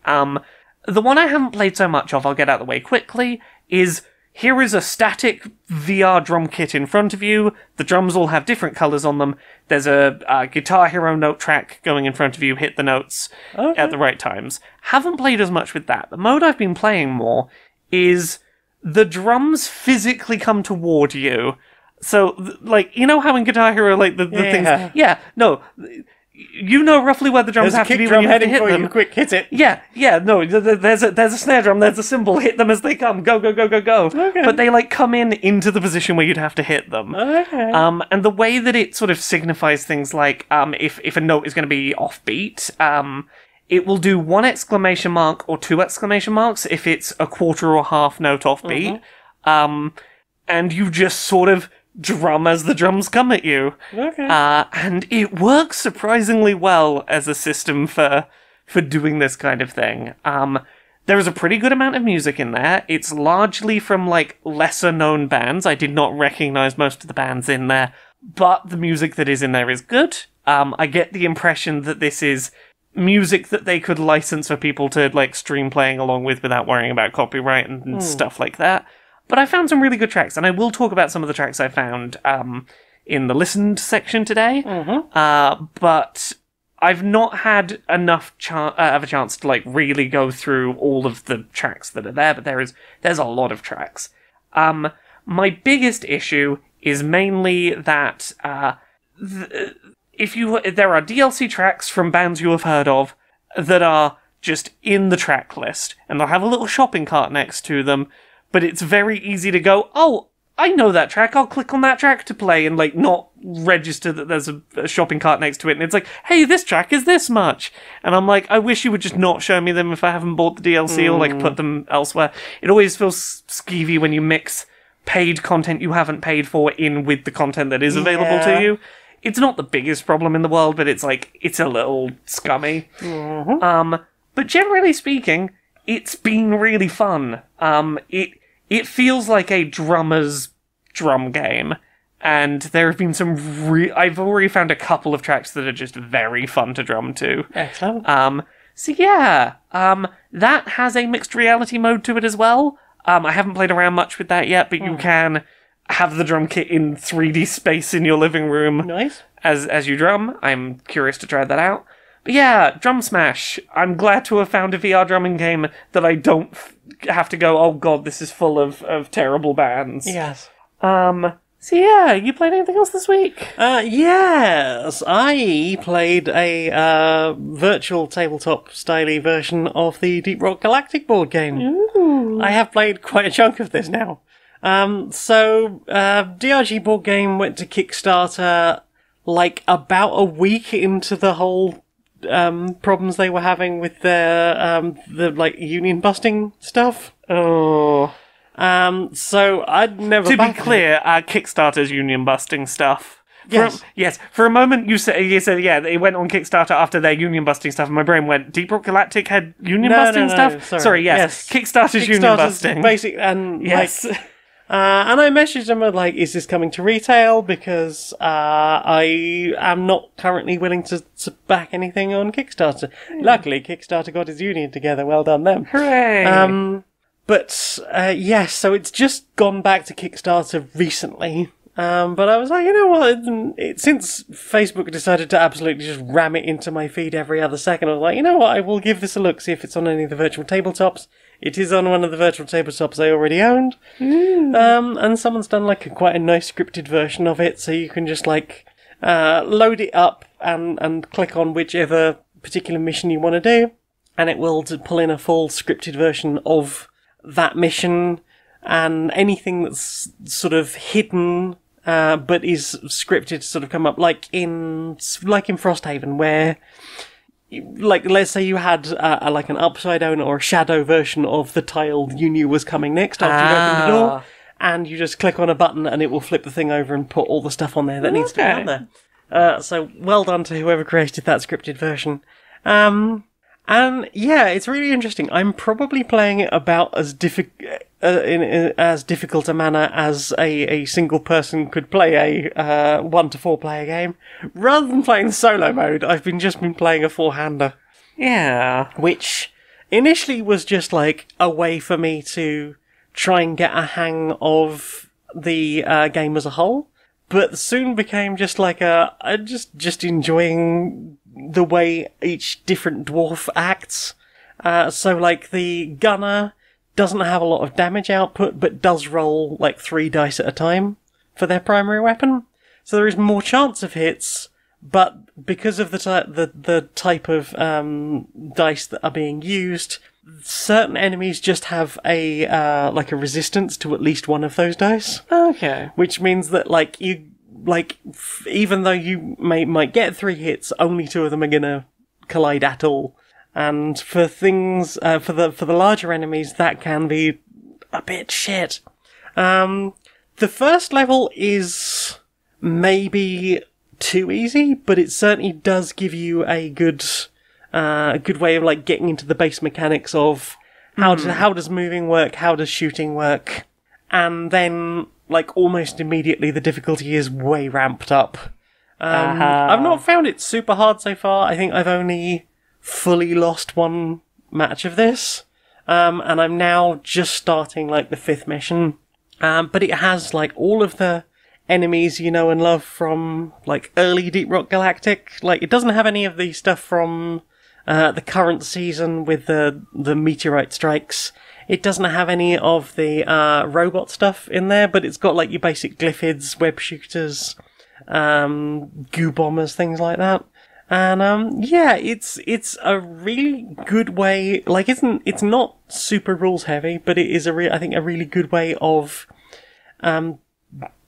The one I haven't played so much of, I'll get out of the way quickly, is here is a static VR drum kit in front of you. The drums all have different colours on them. There's a Guitar Hero note track going in front of you. Hit the notes at the right times. Haven't played as much with that. The mode I've been playing more is the drums physically come toward you. So, like, you know how in Guitar Hero, like, the things... Yeah, no... you know roughly where the drums have to be when you have to hit them.
You. Quick, hit it.
Yeah, no, there's a snare drum, there's a cymbal, hit them as they come, go.
Okay.
But they, like, come into the position where you'd have to hit them.
Okay.
And the way that it sort of signifies things like, if a note is going to be offbeat, it will do 1 exclamation mark or 2 exclamation marks if it's a quarter or half note offbeat. And you just sort of drum as the drums come at you.
Okay.
And it works surprisingly well as a system for for doing this kind of thing. There is a pretty good amount of music in there. It's largely from, like, lesser-known bands. I did not recognize most of the bands in there, but the music that is in there is good. I get the impression that this is music that they could license for people to, like, stream playing along with without worrying about copyright and stuff like that. But I found some really good tracks, and I will talk about some of the tracks I found in the listened section today. But I've not had enough of a chance to, like, really go through all of the tracks that are there, but there's a lot of tracks. My biggest issue is mainly that there are DLC tracks from bands you have heard of that are just in the track list, and they'll have a little shopping cart next to them, but it's very easy to go, oh, I know that track, I'll click on that track to play, and, like, not register that there's a shopping cart next to it, and it's like, hey, this track is this much. And I'm like, I wish you would just not show me them if I haven't bought the DLC, or, like, put them elsewhere. It always feels skeevy when you mix paid content you haven't paid for in with the content that is available to you. It's not the biggest problem in the world, but it's, like, it's a little scummy. But generally speaking, it's been really fun. It feels like a drummer's drum game, and there have been some I've already found a couple of tracks that are just very fun to drum to.
Excellent.
So yeah, that has a mixed reality mode to it as well. I haven't played around much with that yet, but you can have the drum kit in 3D space in your living room.
Nice.
As you drum. I'm curious to try that out. But yeah, Drum Smash. I'm glad to have found a VR drumming game that I don't have to go, oh god, this is full of terrible bands.
Yes.
So yeah, you played anything else this week?
Yes, I played a virtual tabletop styly version of the Deep Rock Galactic board game.
Ooh.
I have played quite a chunk of this now. DRG board game went to Kickstarter like about a week into the whole problems they were having with their the like union busting stuff.
Oh.
So I'd never.
To be clear, Kickstarter's union busting stuff.
Yes.
Yes. For a moment, you said yeah, they went on Kickstarter after their union busting stuff, and my brain went, Deep Rock Galactic had union busting stuff. Sorry, yes. Kickstarter's union busting.
Basic and
yes.
Like, and I messaged them like, is this coming to retail? Because I am not currently willing to back anything on Kickstarter. Luckily, Kickstarter got its union together. Well done, them.
Hooray!
But yes, so it's just gone back to Kickstarter recently. But I was like, you know what? Since Facebook decided to absolutely just ram it into my feed every other second, I was like, you know what? I will give this a look, see if it's on any of the virtual tabletops. It is on one of the virtual tabletops I already owned. And someone's done like quite a nice scripted version of it, so you can just like load it up and click on whichever particular mission you want to do, and it will pull in a full scripted version of that mission, and anything that's sort of hidden but is scripted to sort of come up, like in Frosthaven, where, like, let's say you had like an upside down or a shadow version of the tile you knew was coming next after you opened the door, and you just click on a button and it will flip the thing over and put all the stuff on there that needs to be on there. So well done to whoever created that scripted version. And yeah, it's really interesting. I'm probably playing it about as in as difficult a manner as a single person could play a 1 to 4 player game. Rather than playing the solo mode, I've just been playing a 4-hander.
Yeah.
Which initially was just like a way for me to try and get a hang of the game as a whole, but soon became just like just enjoying the way each different dwarf acts. So like the gunner doesn't have a lot of damage output, but does roll like 3 dice at a time for their primary weapon. So there is more chance of hits, but because of the type of dice that are being used, certain enemies just have a like a resistance to at least one of those dice.
Okay.
Which means that like you even though you might get 3 hits, only 2 of them are gonna collide at all. And for things for the larger enemies, that can be a bit shit. The first level is maybe too easy, but it certainly does give you a good a good way of like getting into the base mechanics of how does moving work, how does shooting work, and then like almost immediately the difficulty is way ramped up. I've not found it super hard so far. I think I've only fully lost one match of this, and I'm now just starting like the 5th mission. But it has like all of the enemies you know and love from like early Deep Rock Galactic. Like it doesn't have any of the stuff from the current season with the meteorite strikes. It doesn't have any of the robot stuff in there, but it's got like your basic glyphids, web shooters, goo bombers, things like that. And yeah, it's a really good way. Like it's not super rules heavy, but it is I think a really good way of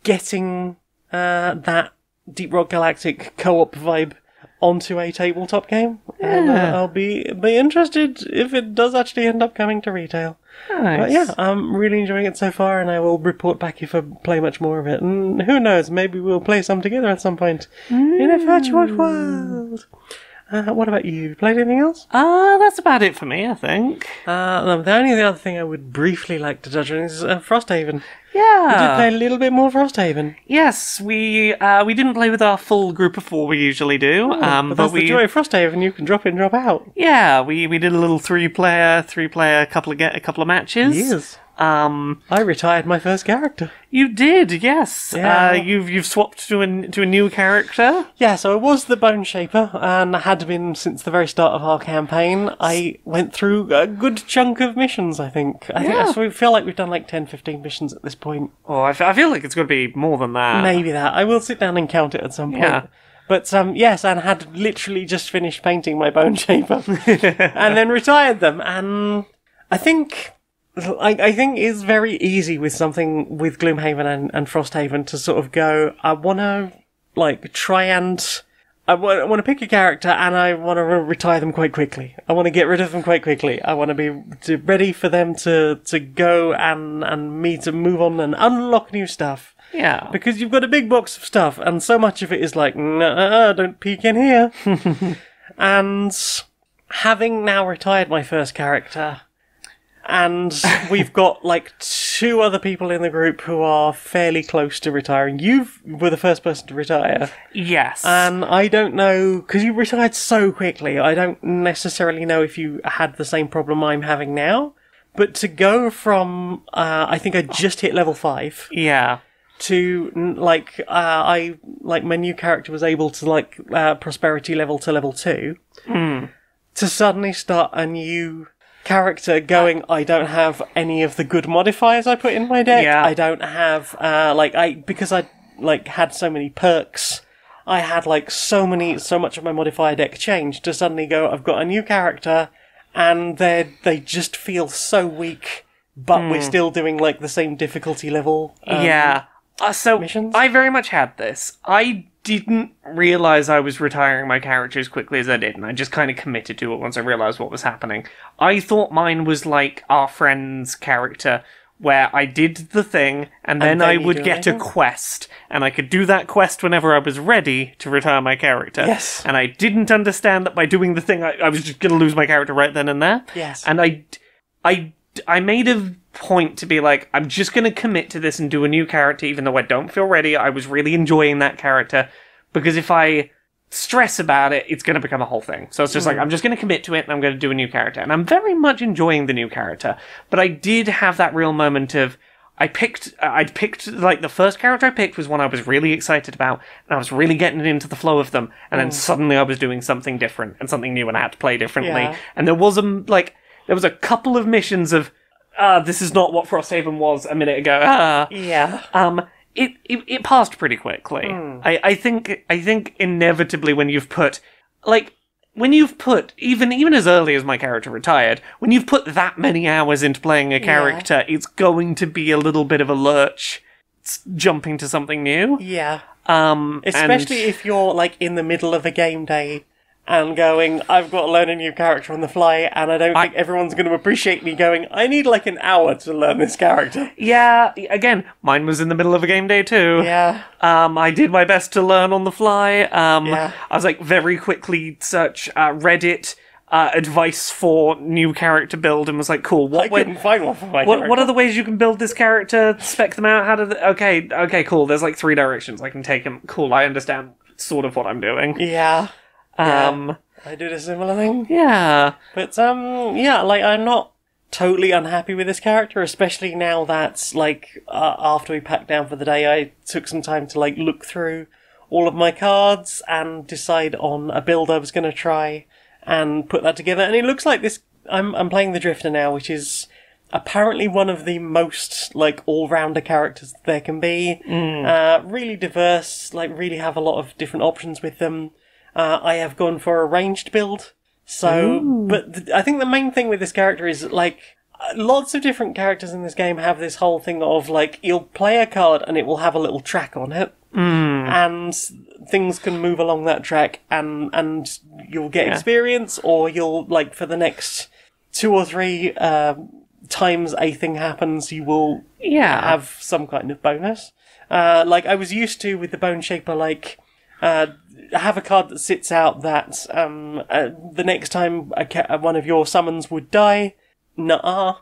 getting that Deep Rock Galactic co-op vibe onto a tabletop game. And I'll be interested if it does actually end up coming to retail.
Nice.
But yeah, I'm really enjoying it so far, and I will report back if I play much more of it. And who knows, maybe we'll play some together at some point in a virtual world. What about you? Played anything else?
That's about it for me, I think.
No, the only other thing I would briefly like to touch on is Frosthaven.
Yeah.
We did play a little bit more Frosthaven.
Yes, we didn't play with our full group of 4 we usually do.
But that's the joy of Frosthaven, you can drop in, drop out.
Yeah, we did a little three-player, couple of matches.
Yes. I retired my first character.
You did, yes.
Yeah.
You've swapped to a new character.
Yeah, so I was the Bone Shaper, and I had been since the very start of our campaign. I went through a good chunk of missions, I think. I feel like we've done like 10, 15 missions at this point.
Oh, I feel like it's going to be more than that.
Maybe that. I will sit down and count it at some point.
Yeah.
But yes, and had literally just finished painting my Bone Shaper, and then retired them. And I think it's very easy with something with Gloomhaven and Frosthaven to sort of go, I want to like try and I want to pick a character and I want to retire them quite quickly. I want to get rid of them quite quickly. I want to be ready for them to go and me to move on and unlock new stuff.
Yeah.
Because you've got a big box of stuff, and so much of it is like, no, don't peek in here. And having now retired my first character, and we've got like 2 other people in the group who are fairly close to retiring. You were the first person to retire.
Yes.
And I don't know, because you retired so quickly, I don't necessarily know if you had the same problem I'm having now. But to go from, I think I just hit level 5.
Yeah.
To my new character was able to prosperity level to level 2 to suddenly start a new character going, I don't have any of the good modifiers I put in my deck.
Yeah.
I don't have because I had so many perks, I had so much of my modifier deck changed to suddenly go, I've got a new character and they just feel so weak, but we're still doing the same difficulty level.
So
missions?
I very much had this. I didn't realise I was retiring my character as quickly as I did, and I just kind of committed to it once I realised what was happening. I thought mine was like our friend's character, where I did the thing, and then I would get a quest, and I could do that quest whenever I was ready to retire my character.
Yes.
And I didn't understand that by doing the thing, I was just going to lose my character right then and there.
Yes.
And I made a point to be like, I'm just going to commit to this and do a new character, even though I don't feel ready. I was really enjoying that character, because if I stress about it, it's going to become a whole thing. So it's just like, I'm just going to commit to it and I'm going to do a new character. And I'm very much enjoying the new character. But I did have that real moment of, I'd picked, the first character I picked was one I was really excited about, and I was really getting into the flow of them, and then suddenly I was doing something different and something new, and I had to play differently.
Yeah.
And there was a couple of missions of, this is not what Frosthaven was a minute ago.
Yeah.
It passed pretty quickly. I think inevitably when you've put even as early as my character retired, when you've put that many hours into playing a character, it's going to be a little bit of a lurch jumping to something new.
Yeah. Especially if you're in the middle of a game day and going, I've got to learn a new character on the fly, and I don't think everyone's going to appreciate me going, I need an hour to learn this character.
Yeah, again, mine was in the middle of a game day too.
Yeah.
I did my best to learn on the fly.
Yeah.
I was very quickly search Reddit, advice for new character build and was like, cool,
I couldn't find one for my character.
what are the ways you can build this character, spec them out, okay, cool, there's like 3 directions I can take them, cool, I understand sort of what I'm doing.
Yeah. I did a similar thing.
Yeah.
But, like, I'm not totally unhappy with this character, especially now that, like, after we packed down for the day, I took some time to, like, look through all of my cards and decide on a build I was going to try and put that together. And it looks like this, I'm playing the Drifter now, which is apparently one of the most, like, all-rounder characters there can be. Really diverse, like, really have a lot of different options with them. I have gone for a ranged build. So, but I think the main thing with this character is, like, lots of different characters in this game have this whole thing of, like, you'll play a card and it will have a little track on it. And things can move along that track and you'll get experience, or you'll, like, for the next 2 or 3 times a thing happens, you will have some kind of bonus. Like, I was used to, with the Bone Shaper, like, have a card that sits out that the next time one of your summons would die, nuh-uh.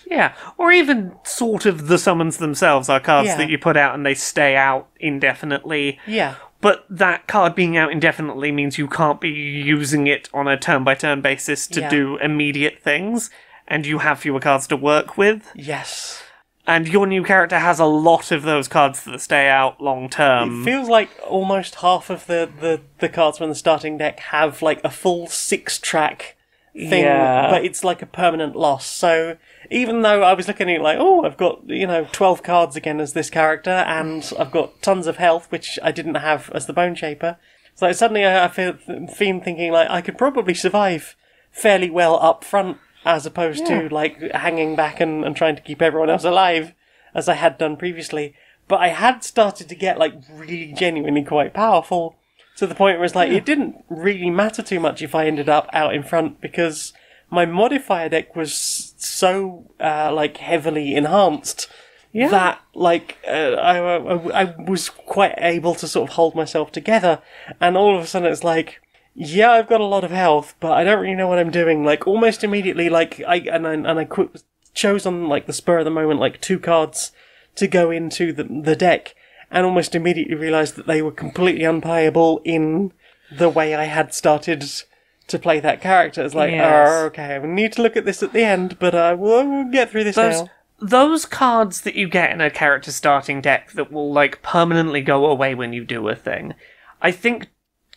Yeah, or even sort of the summons themselves are cards that you put out and they stay out indefinitely.
Yeah.
But that card being out indefinitely means you can't be using it on a turn-by-turn basis to do immediate things, and you have fewer cards to work with.
Yes.
And your new character has a lot of those cards that stay out long-term.
It feels like almost half of the cards from the starting deck have, like, a full 6-track thing, but it's like a permanent loss. So even though I was looking at it like, oh, I've got, 12 cards again as this character, and I've got tons of health, which I didn't have as the Bone Shaper, so suddenly I feel thinking, like, I could probably survive fairly well up front, as opposed to, like, hanging back and trying to keep everyone else alive, as I had done previously. But I had started to get, like, really genuinely quite powerful, to the point where it's like, it didn't really matter too much if I ended up out in front, because my modifier deck was so, like, heavily enhanced that, like, I was quite able to sort of hold myself together, and all of a sudden it's like, yeah, I've got a lot of health, but I don't really know what I'm doing. Like, almost immediately, like, I chose on, like, the spur of the moment, like, 2 cards to go into the deck, and almost immediately realised that they were completely unplayable in the way I had started to play that character. It's like, okay, I need to look at this at the end, but we'll get through this now.
Those cards that you get in a character starting deck that will, like, permanently go away when you do a thing, I think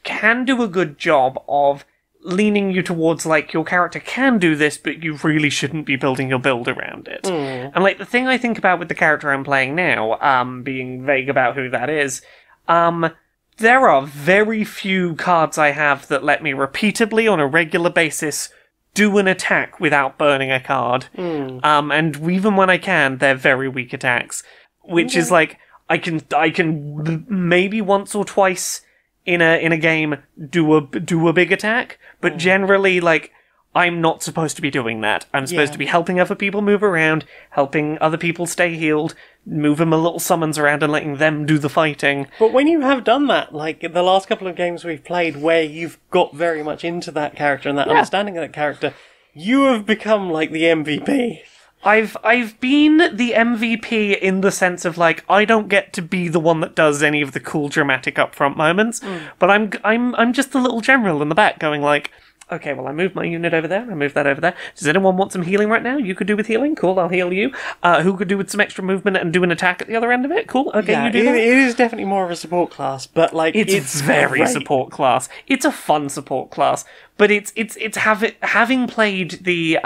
can do a good job of leaning you towards, like, your character can do this, but you really shouldn't be building your build around it. And, like, the thing I think about with the character I'm playing now, being vague about who that is, there are very few cards I have that let me repeatedly, on a regular basis, do an attack without burning a card. And even when I can, they're very weak attacks. Which is, like, I can maybe once or twice in a game do a big attack, but generally, like, I'm not supposed to be doing that. I'm supposed to be helping other people move around, helping other people stay healed, moving my little summons around and letting them do the fighting.
But when you have done that, like the last couple of games we've played where you've got very much into that character and that understanding of that character, you have become, like, the MVP.
I've been the MVP in the sense of, like, I don't get to be the one that does any of the cool dramatic upfront moments, but I'm just the little general in the back going, like, okay, well, I moved my unit over there, I moved that over there. Does anyone want some healing right now? You could do with healing? Cool, I'll heal you. Who could do with some extra movement and do an attack at the other end of it? Cool, okay, you do that.
It is definitely more of a support class, but, like,
it's very great. Support class. It's a fun support class, but it's having played the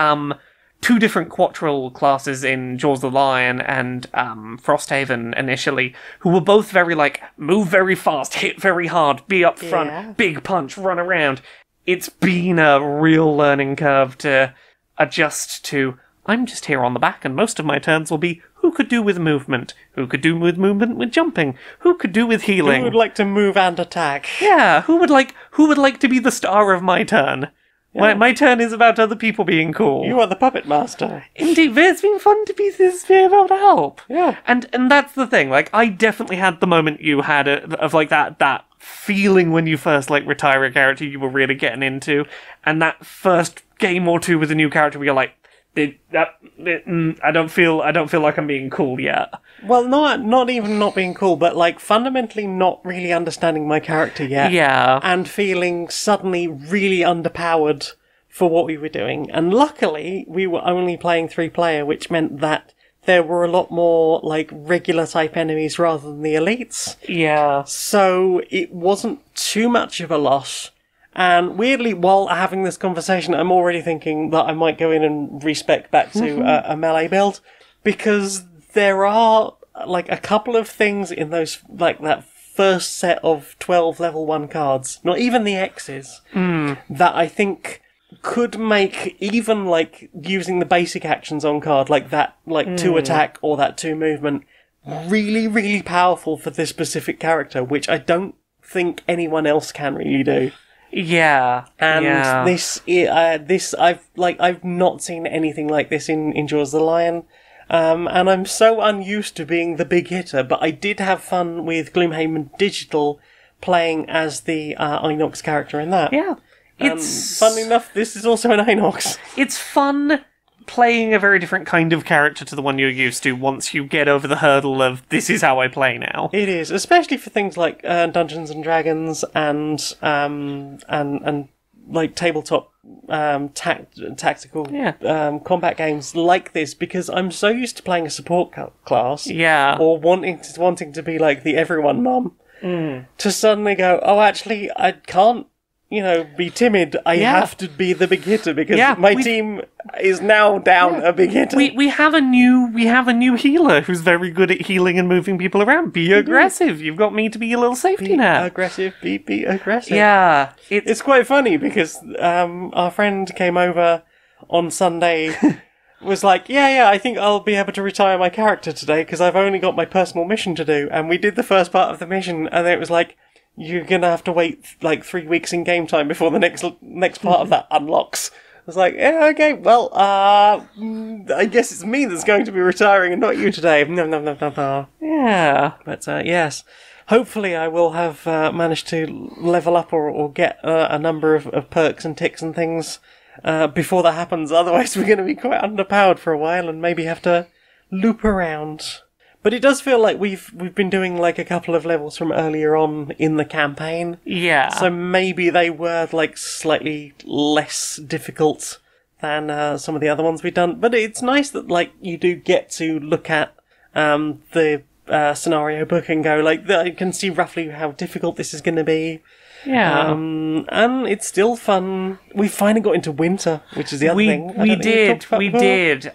2 different Quattral classes in Jaws of the Lion and Frosthaven initially, who were both very, like, move very fast, hit very hard, be up front, big punch, run around. It's been a real learning curve to adjust to, I'm just here on the back, and most of my turns will be, who could do with movement? Who could do with movement with jumping? Who could do with healing?
Who would like to move and attack?
Yeah, who would like to be the star of my turn? Yeah. My turn is about other people being cool.
You are the puppet master.
Indeed, but it's been fun to be able to help.
Yeah.
And that's the thing, like, I definitely had the moment you had of, like, that feeling when you first like retire a character you were really getting into, and that first game or two with a new character where you're like, I don't feel like I'm being cool yet.
Well, not even not being cool, but like fundamentally not really understanding my character yet.
Yeah.
And feeling suddenly really underpowered for what we were doing. And luckily, we were only playing 3-player, which meant that there were a lot more like regular type enemies rather than the elites.
Yeah.
So it wasn't too much of a loss. And weirdly, while having this conversation, I'm already thinking that I might go in and respec back to a melee build, because there are like a couple of things in those, like that first set of 12 level 1 cards, not even the X's, that I think could make even like using the basic actions on card, like that, like 2 attack or that 2 movement, really, really powerful for this specific character, which I don't think anyone else can really do.
Yeah,
and this I've not seen anything like this in Jaws the Lion, and I'm so unused to being the big hitter. But I did have fun with Gloomhaven Digital playing as the Inox character in that.
Yeah,
funnily enough, this is also an Inox.
It's fun playing a very different kind of character to the one you're used to once you get over the hurdle of this is how I play now.
It is, especially for things like Dungeons and Dragons and like tabletop tactical combat games like this, because I'm so used to playing a support class, or wanting to be like the everyone mum, to suddenly go, oh, actually, I can't, be timid. I have to be the big hitter because my team is now down a big hitter.
We have a new healer who's very good at healing and moving people around. Be aggressive. You've got me to be your little safety net.
Be aggressive.
Yeah.
It's quite funny because our friend came over on Sunday, was like, yeah, I think I'll be able to retire my character today because I've only got my personal mission to do. And we did the first part of the mission, and then it was like, you're gonna have to wait like 3 weeks in game time before the next part of that unlocks. I was like, yeah, okay, well, I guess it's me that's going to be retiring and not you today. No.
Yeah.
But yes, hopefully I will have managed to level up or get a number of perks and ticks and things before that happens. Otherwise, we're going to be quite underpowered for a while and maybe have to loop around. But it does feel like we've been doing like a couple of levels from earlier on in the campaign.
Yeah.
So maybe they were like slightly less difficult than some of the other ones we've done. But it's nice that like you do get to look at the scenario book and go like, I can see roughly how difficult this is going to be.
Yeah.
And it's still fun. We finally got into winter, which is the other thing.
We did.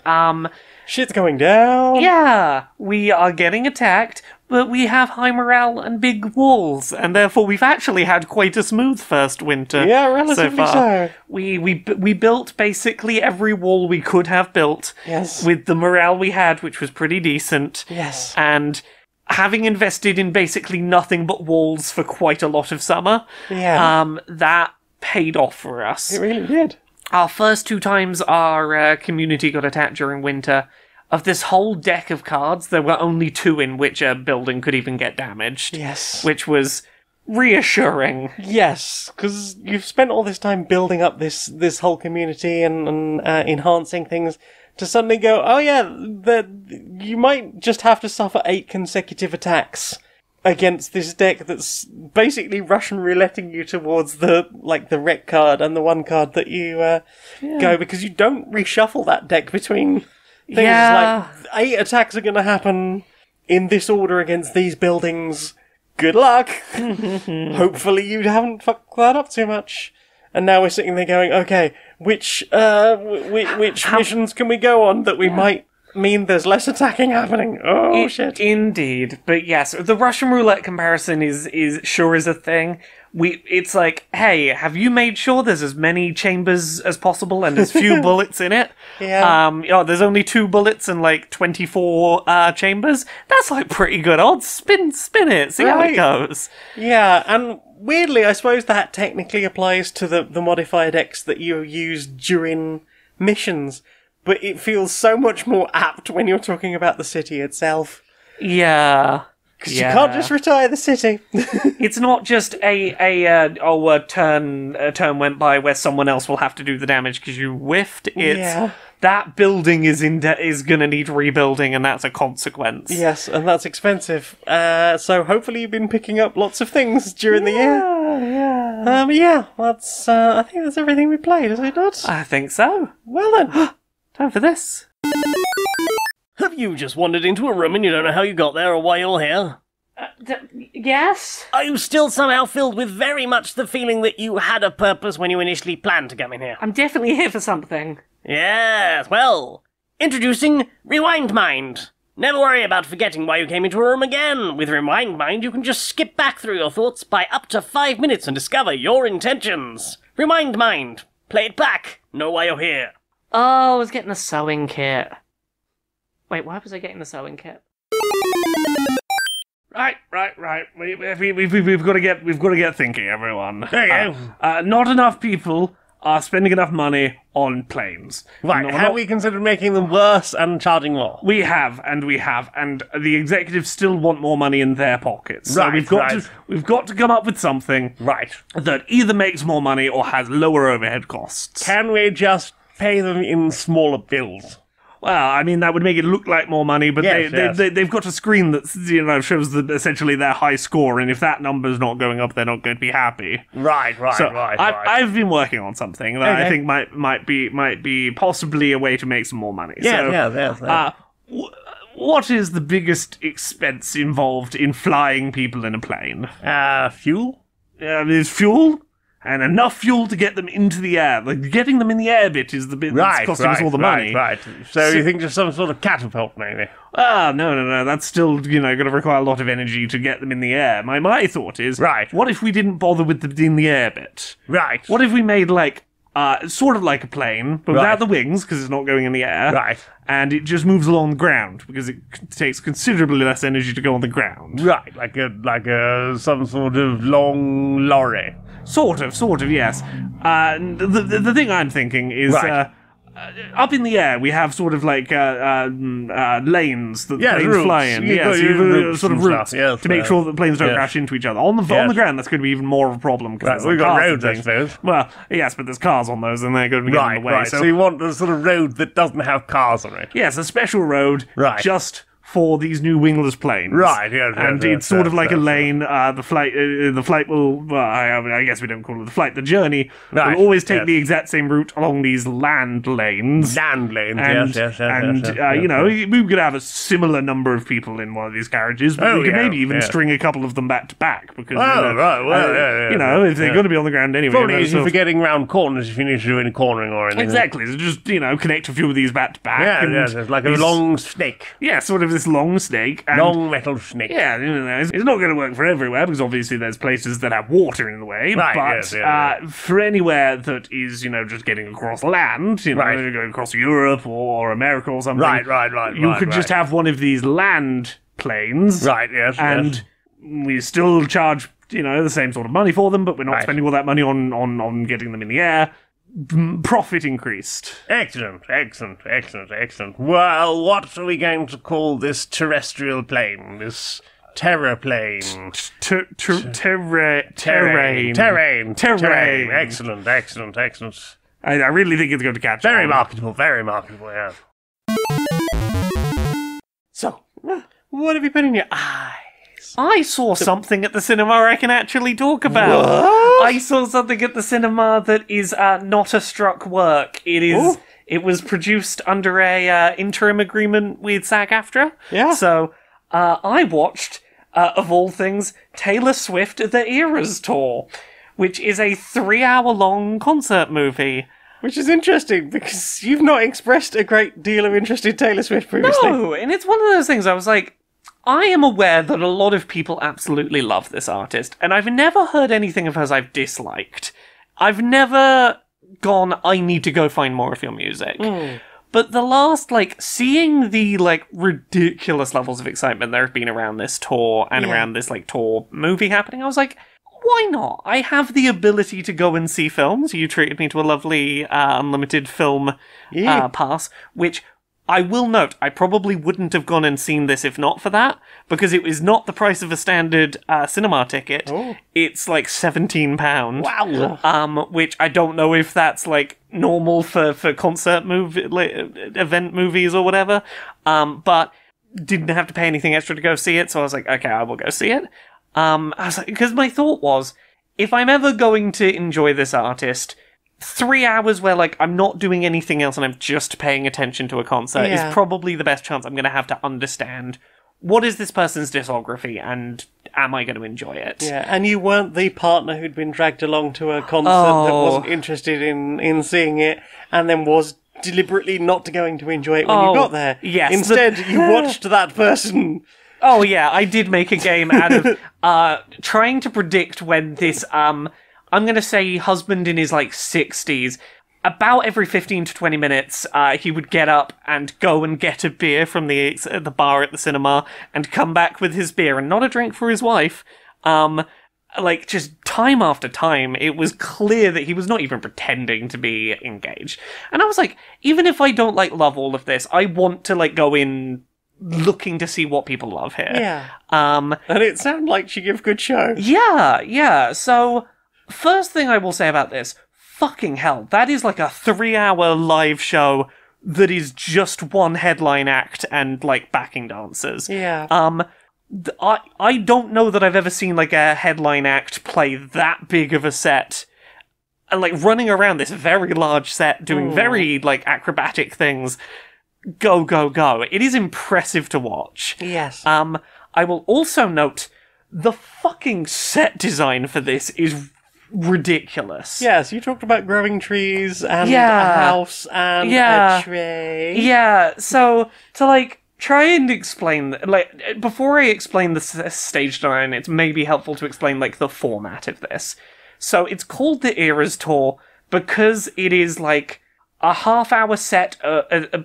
Shit's going down.
Yeah, we are getting attacked, but we have high morale and big walls, and therefore we've actually had quite a smooth first winter.
Yeah, relatively
so far.
so.
We built basically every wall we could have built.
Yes.
With the morale we had, which was pretty decent.
Yes.
And having invested in basically nothing but walls for quite a lot of summer, that paid off for us.
It really did.
Our first 2 times our community got attacked during winter, of this whole deck of cards, there were only 2 in which a building could even get damaged.
Yes.
Which was reassuring.
Yes, because you've spent all this time building up this whole community and enhancing things, to suddenly go, oh yeah, you might just have to suffer 8 consecutive attacks against this deck that's basically Russian rouletting you towards the wreck card and the 1 card that you go, because you don't reshuffle that deck between things. Like 8 attacks are going to happen in this order against these buildings. Good luck. Hopefully you haven't fucked that up too much. And now we're sitting there going, okay, which missions can we go on that we might mean there's less attacking happening? Oh, shit.
Indeed. But yes, the Russian roulette comparison is a thing. It's like, hey, have you made sure there's as many chambers as possible and as few bullets in it?
Yeah.
There's only 2 bullets and like 24 chambers. That's like pretty good odds. Spin it, see how it goes.
Yeah, and weirdly, I suppose that technically applies to the modifier decks that you use during missions, but it feels so much more apt when you're talking about the city itself.
Yeah.
Because you can't just retire the city.
It's not just a turn went by where someone else will have to do the damage because you whiffed. It's that building is going to need rebuilding, and that's a consequence.
Yes, and that's expensive. So hopefully you've been picking up lots of things during the year. Yeah. That's. I think that's everything we played, is it not?
I think so.
Well then,
time for this.
Have you just wandered into a room and you don't know how you got there or why you're here?
Yes?
Are you still somehow filled with very much the feeling that you had a purpose when you initially planned to come in here?
I'm definitely here for something.
Yes, well, introducing Rewind Mind. Never worry about forgetting why you came into a room again. With Rewind Mind, you can just skip back through your thoughts by up to 5 minutes and discover your intentions. Rewind Mind. Play it back. Know why you're here.
Oh, I was getting a sewing kit. Wait, why was I getting the sewing kit?
Right. We've got to get thinking, everyone.
There you
go. Not enough people are spending enough money on planes.
Right, have we considered making them worse and charging more?
We have, and the executives still want more money in their pockets. So we've got to come up with something that either makes more money or has lower overhead costs.
Can we just pay them in smaller bills?
Well, I mean, that would make it look like more money, but they've got a screen that shows essentially their high score, and if that number's not going up, they're not going to be happy.
Right.
I've been working on something that I think might be possibly a way to make some more money. What is the biggest expense involved in flying people in a plane?
Fuel?
Is fuel? And enough fuel to get them into the air. Like, getting them in the air bit is the bit that's costing us all the money.
Right. So you think just some sort of catapult, maybe?
No. That's still, going to require a lot of energy to get them in the air. My thought is, what if we didn't bother with the in the air bit?
Right.
What if we made, sort of like a plane, but without the wings, because it's not going in the air.
Right.
And it just moves along the ground, because it takes considerably less energy to go on the ground.
Right, like some sort of long lorry.
Sort of, yes. The thing I'm thinking is, up in the air, we have sort of lanes that planes
routes.
fly in. Sort of routes to make sure that planes don't crash into each other. On the ground, that's going to be even more of a problem.
Right, we've got roads, I suppose.
Well, yes, but there's cars on those, and they're going to be in the way.
So you want a sort of road that doesn't have cars on it?
Yes, a special road, just for these new wingless planes.
Right,
and it's sort of like a lane. The flight will, well, I guess we don't call it the flight, the journey will always take the exact same route along these land lanes.
Land lanes,
we could have a similar number of people in one of these carriages, but we could maybe even string a couple of them back to back, because, if they're going to be on the ground anyway.
Probably easy for getting round corners if you need to do any cornering or anything.
Exactly, so just, connect a few of these back to back.
It's like a long snake.
Yeah, sort of this long snake. And
long metal snake.
Yeah, it's not going to work for everywhere, because obviously there's places that have water in the way. Right, but for anywhere that is, just getting across land, going across Europe or America or something.
Right.
You could just have one of these land planes.
Right, yes.
And we still charge, the same sort of money for them, but we're not spending all that money on getting them in the air. Profit increased.
Excellent. Well, what are we going to call this terrestrial plane? This terraplane? Terrain. Excellent.
I really think it's going to catch
on. Very marketable, yeah. So, what have you put in your eyes?
I saw something at the cinema I can actually talk about.
What?
I saw something at the cinema that is not a struck work. It was produced under a interim agreement with SAG-AFTRA.
Yeah.
So I watched, of all things, Taylor Swift The Eras Tour, which is a 3-hour-long concert movie.
Which is interesting, because you've not expressed a great deal of interest in Taylor Swift previously.
No, and it's one of those things I was like, I am aware that a lot of people absolutely love this artist, and I've never heard anything of hers I've disliked. I've never gone, I need to go find more of your music. But the last, seeing the, ridiculous levels of excitement there have been around this tour and around this, tour movie happening, I was like, why not? I have the ability to go and see films. You treated me to a lovely unlimited film pass, which I will note, I probably wouldn't have gone and seen this if not for that, because it was not the price of a standard cinema ticket.
Oh.
It's like £17.
Wow.
Which I don't know if that's like normal for concert event movies or whatever. But didn't have to pay anything extra to go see it, so I was like, okay, I will go see it. I was like, because my thought was, if I'm ever going to enjoy this artist, 3 hours where, like, I'm not doing anything else and I'm just paying attention to a concert is probably the best chance I'm going to have to understand what is this person's discography and am I going to enjoy it.
Yeah, and you weren't the partner who'd been dragged along to a concert that wasn't interested in seeing it and then was deliberately not going to enjoy it when you got there.
Yes.
Instead, you watched that person.
Oh, yeah, I did make a game out of trying to predict when this, I'm going to say husband in his, like, 60s, about every 15 to 20 minutes, he would get up and go and get a beer from the bar at the cinema and come back with his beer and not a drink for his wife. Like, just time after time, it was clear that he was not even pretending to be engaged. And I was like, even if I don't, like, love all of this, I want to, like, go in looking to see what people love here.
Yeah. And it sounded like she gave a good show.
Yeah. So, first thing I will say about this, fucking hell, that is like a 3-hour live show that is just one headline act and, like, backing dancers.
Yeah.
I don't know that I've ever seen, like, a headline act play that big of a set and, like, running around this very large set doing very, like, acrobatic things. Go. It is impressive to watch.
Yes.
I will also note the fucking set design for this is ridiculous.
Yes, you talked about growing trees and a house and a tree.
Yeah, so to, like, try and explain, like, before I explain the stage design, it's maybe helpful to explain, like, the format of this. So it's called the Eras Tour because it is, like, a half-hour set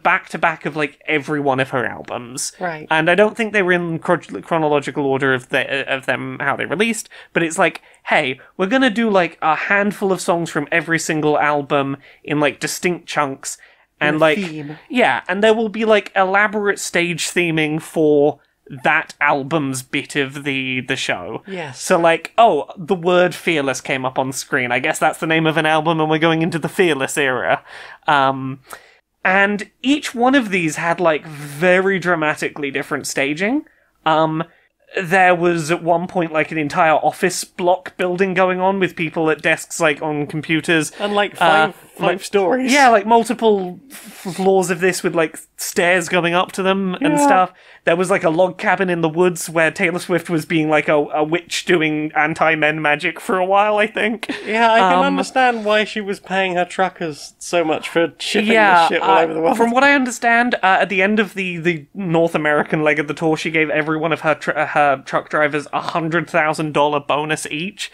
back-to-back of, like, every one of her albums.
Right.
And I don't think they were in chronological order of them, how they released, but it's like, hey, we're gonna do, like, a handful of songs from every single album in, like, distinct chunks, and, like,
theme.
Yeah, and there will be, like, elaborate stage theming for that album's bit of the show.
Yes.
So, like, oh, the word Fearless came up on screen. I guess that's the name of an album and we're going into the Fearless era. And each one of these had, like, very dramatically different staging. There was, at one point, like, an entire office block building going on with people at desks, like, on computers.
And, like, five stories.
Yeah, like, multiple floors of this with, like, stairs going up to them and stuff. There was, like, a log cabin in the woods where Taylor Swift was being, like, a witch doing anti-men magic for a while, I think.
Yeah, I can understand why she was paying her truckers so much for shipping this shit all over the world.
From what I understand, at the end of the North American leg of the tour, she gave every one of her truck drivers $100,000 bonus each.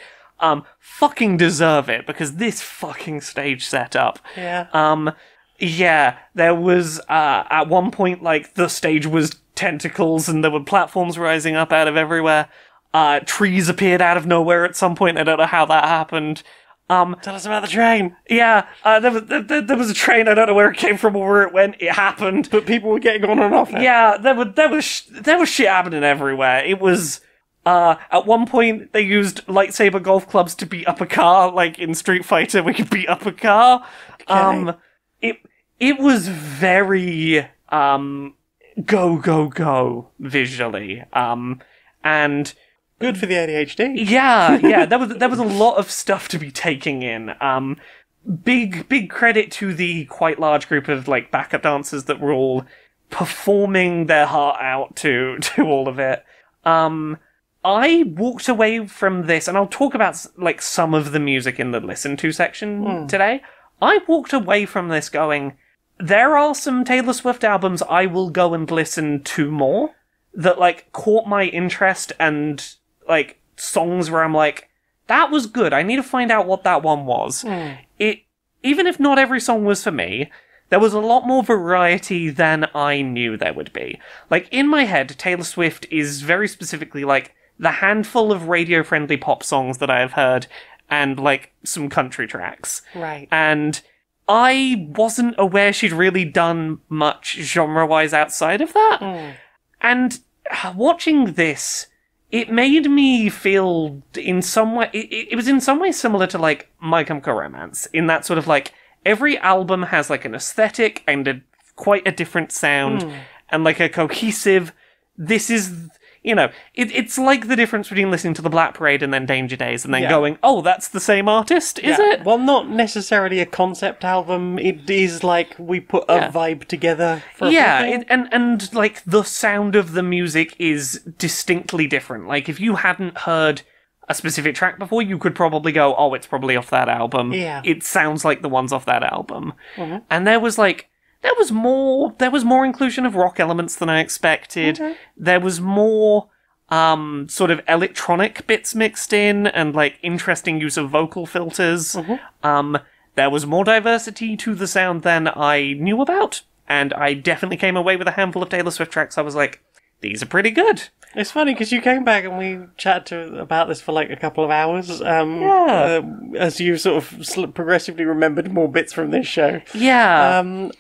Fucking deserve it, because this fucking stage setup.
Yeah.
Yeah, there was, at one point, like, the stage was tentacles and there were platforms rising up out of everywhere. Trees appeared out of nowhere at some point. I don't know how that happened.
Tell us about the train.
Yeah, there was a train. I don't know where it came from or where it went. It happened.
But people were getting on and off it.
Yeah, there was shit happening everywhere. It was... at one point, they used lightsaber golf clubs to beat up a car, like in Street Fighter, we could beat up a car.
Okay.
It was very, go visually. And...
Good for the ADHD.
Yeah, there was a lot of stuff to be taking in. Big credit to the quite large group of, like, backup dancers that were all performing their heart out to all of it. I walked away from this, and I'll talk about, like, some of the music in the listen to section today. I walked away from this going, there are some Taylor Swift albums I will go and listen to more that, like, caught my interest and, like, songs where I'm like, that was good. I need to find out what that one was. Even if not every song was for me, there was a lot more variety than I knew there would be. Like, in my head, Taylor Swift is very specifically, like, the handful of radio-friendly pop songs that I have heard and, like, some country tracks.
Right.
And I wasn't aware she'd really done much genre-wise outside of that. And watching this, it made me feel in some way... It was in some way similar to, like, My Chemical Romance, in that sort of, like, every album has, like, an aesthetic and quite a different sound, and, like, a cohesive... This is... You know, it's like the difference between listening to The Black Parade and then Danger Days and then going, oh, that's the same artist, is it?
Well, not necessarily a concept album. It is like we put a vibe together for
and like the sound of the music is distinctly different. Like if you hadn't heard a specific track before, you could probably go, oh, it's probably off that album.
Yeah.
It sounds like the ones off that album. And there was more inclusion of rock elements than I expected. There was more sort of electronic bits mixed in and like interesting use of vocal filters. There was more diversity to the sound than I knew about, and I definitely came away with a handful of Taylor Swift tracks. I was like, these are pretty good.
It's funny because you came back and we chatted about this for like a couple of hours. As you sort of progressively remembered more bits from this show. And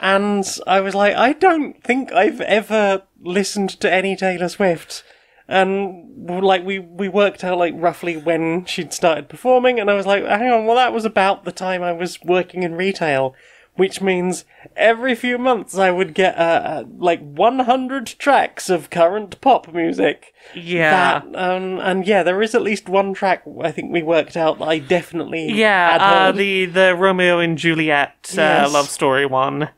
I was like, I don't think I've ever listened to any Taylor Swift. And like we worked out like roughly when she'd started performing, and I was like, hang on, well that was about the time I was working in retail. Which means every few months I would get like 100 tracks of current pop music. And there is at least one track I think we worked out that I definitely had heard.
The Romeo and Juliet love story one.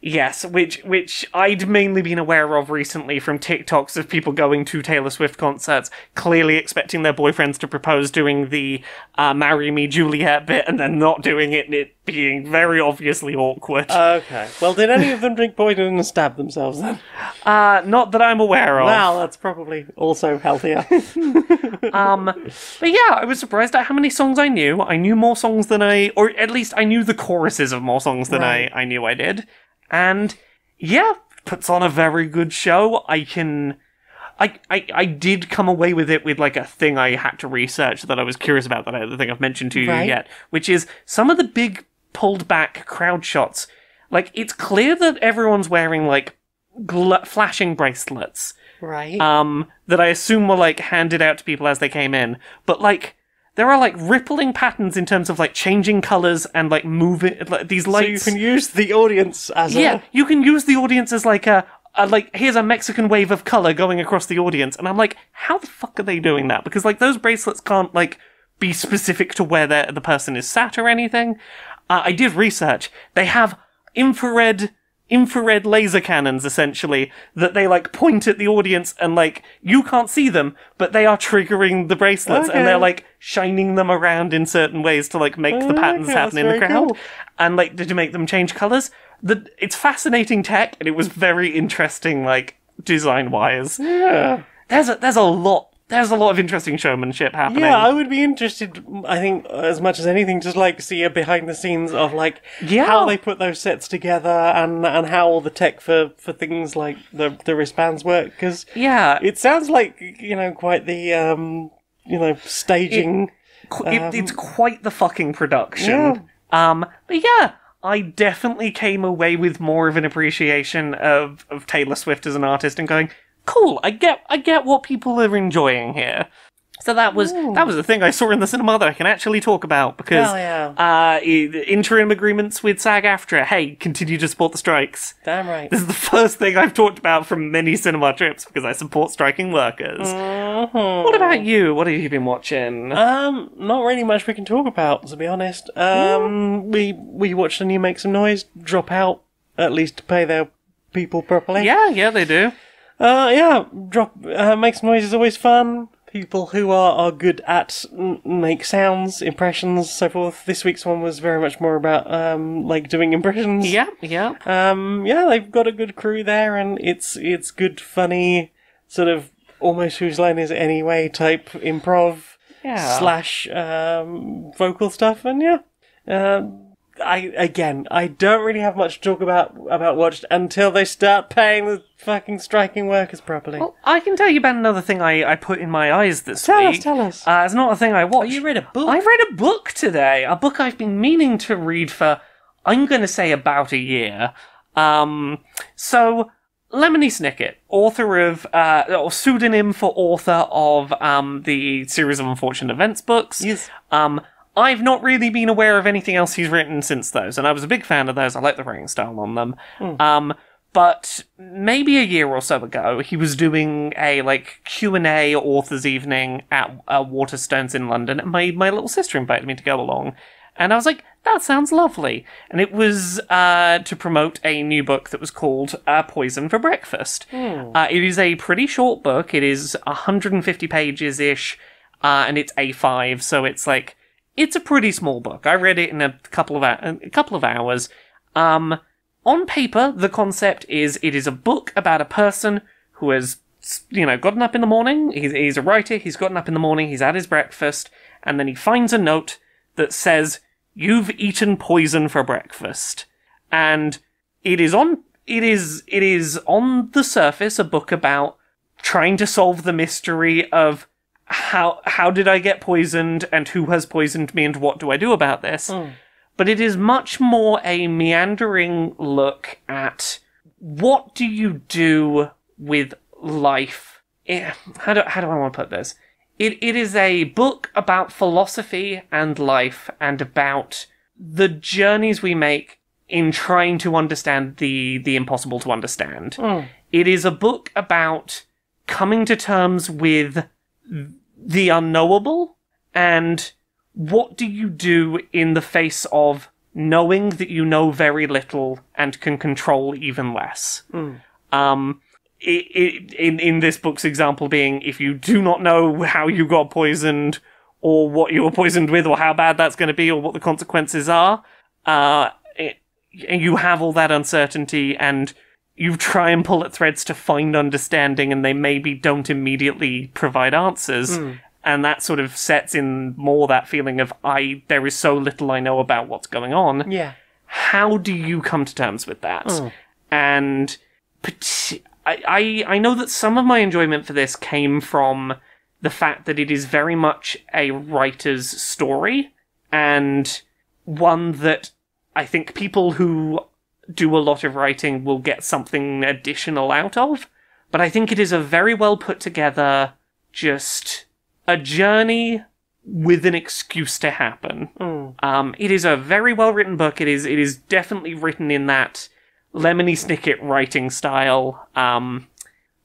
Yes, which I'd mainly been aware of recently from TikToks of people going to Taylor Swift concerts, clearly expecting their boyfriends to propose doing the Marry Me Juliet bit and then not doing it and it being very obviously awkward.
Okay. Well, did any of them drink poison and stab themselves then?
Not that I'm aware of.
Well, that's probably also healthier.
But yeah, I was surprised at how many songs I knew. I knew more songs than or at least I knew the choruses of more songs than I knew I did. And yeah, puts on a very good show. I did come away with it with like a thing I had to research that I was curious about that I don't think I've mentioned to you yet, which is some of the big pulled back crowd shots. Like it's clear that everyone's wearing like flashing bracelets. That I assume were like handed out to people as they came in. But like there are like rippling patterns in terms of like changing colours and like moving like these lights.
So you can use the audience as
you can use the audience as like a like here's a Mexican wave of colour going across the audience, and I'm like, how the fuck are they doing that? Because like those bracelets can't like be specific to where the person is sat or anything. I did research. They have infrared laser cannons, essentially, that they, like, point at the audience and, like, you can't see them, but they are triggering the bracelets and they're, like, shining them around in certain ways to, like, make the patterns happen in the crowd. And, like, to make them change colours. It's fascinating tech, and it was very interesting, like, design-wise.
Yeah.
There's a lot of interesting showmanship happening.
Yeah, I would be interested, I think, as much as anything, to like see a behind the scenes of like how they put those sets together and how all the tech for things like the wristbands work. Because it sounds like quite the staging.
It's quite the fucking production. But yeah. I definitely came away with more of an appreciation of Taylor Swift as an artist and going, cool, I get what people are enjoying here. So that was the thing I saw in the cinema that I can actually talk about, because interim agreements with SAG-AFTRA, hey, continue to support the strikes.
Damn right.
This is the first thing I've talked about from many cinema trips, because I support striking workers. What about you? What have you been watching?
Not really much we can talk about, to be honest. We watched a new Make Some Noise drop out, at least to pay their people properly.
Yeah, they do.
Make Some Noise is always fun. People who are good at make sounds, impressions, so forth. This week's one was very much more about like doing impressions.
Yeah.
They've got a good crew there, and it's good, funny, sort of almost whose line is it anyway type improv slash vocal stuff, and I don't really have much to talk about watched until they start paying the fucking striking workers properly.
Well, I can tell you about another thing I put in my eyes this week.
Tell us.
It's not a thing I watched.
Oh, you read a book?
I read a book today. A book I've been meaning to read for I'm going to say about a year. So, Lemony Snicket, author of, or pseudonym for author of the series of Unfortunate Events books.
Yes.
I've not really been aware of anything else he's written since those, and I was a big fan of those. I like the writing style on them. But maybe a year or so ago, he was doing a Q&A authors evening at Waterstones in London, and my little sister invited me to go along. And I was like, that sounds lovely. And it was to promote a new book that was called Poison for Breakfast. It is a pretty short book. It is 150 pages-ish, and it's A5, so it's it's a pretty small book. I read it in a couple of hours. On paper, the concept is it is a book about a person who has, gotten up in the morning. He's a writer. He's gotten up in the morning. He's had his breakfast, and then he finds a note that says, "You've eaten poison for breakfast." And it is on the surface a book about trying to solve the mystery of how did I get poisoned, and who has poisoned me, and what do I do about this? But it is much more a meandering look at what do you do with life. How do I want to put this? It is a book about philosophy and life, and about the journeys we make in trying to understand the impossible to understand. It is a book about coming to terms with the unknowable, and what do you do in the face of knowing that you know very little and can control even less. In this book's example being, if you do not know how you got poisoned, or what you were poisoned with, or how bad that's going to be, or what the consequences are, and you have all that uncertainty, and you try and pull at threads to find understanding, and they maybe don't immediately provide answers, and that sort of sets in more that feeling of, there is so little I know about what's going on.
Yeah.
How do you come to terms with that? And I know that some of my enjoyment for this came from the fact that it is very much a writer's story, and one that I think people who do a lot of writing will get something additional out of. But I think it is a very well put together, just a journey with an excuse to happen. It is a very well written book. It is definitely written in that Lemony Snicket writing style.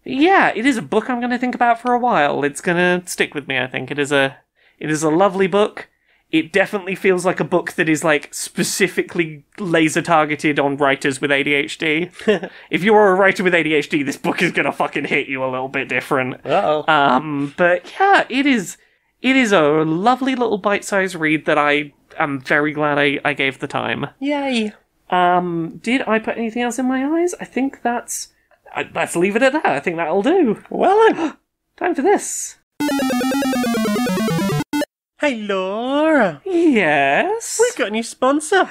Yeah, it is a book I'm going to think about for a while. It's going to stick with me, I think. It is a lovely book. It definitely feels like a book that is, specifically laser-targeted on writers with ADHD. If you are a writer with ADHD, this book is gonna fucking hit you a little bit different.
Uh-oh.
But yeah, it is a lovely little bite-sized read that I am very glad I gave the time.
Yay.
Did I put anything else in my eyes? I think let's leave it at that. I think that'll do.
Well then.
Time for this.
Hey, Laura.
Yes?
We've got a new sponsor.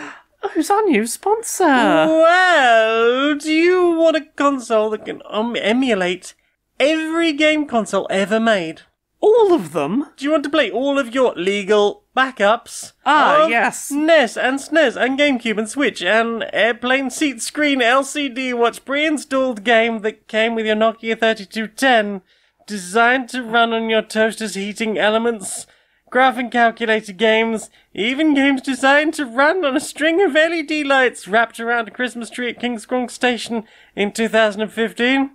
Who's our new sponsor?
Well, do you want a console that can emulate every game console ever made?
All of them?
Do you want to play all of your legal backups?
Yes.
NES and SNES and GameCube and Switch and airplane seat screen LCD watch pre-installed game that came with your Nokia 3210, designed to run on your toaster's heating elements, graphing calculator games, even games designed to run on a string of LED lights wrapped around a Christmas tree at King's Cross Station in 2015?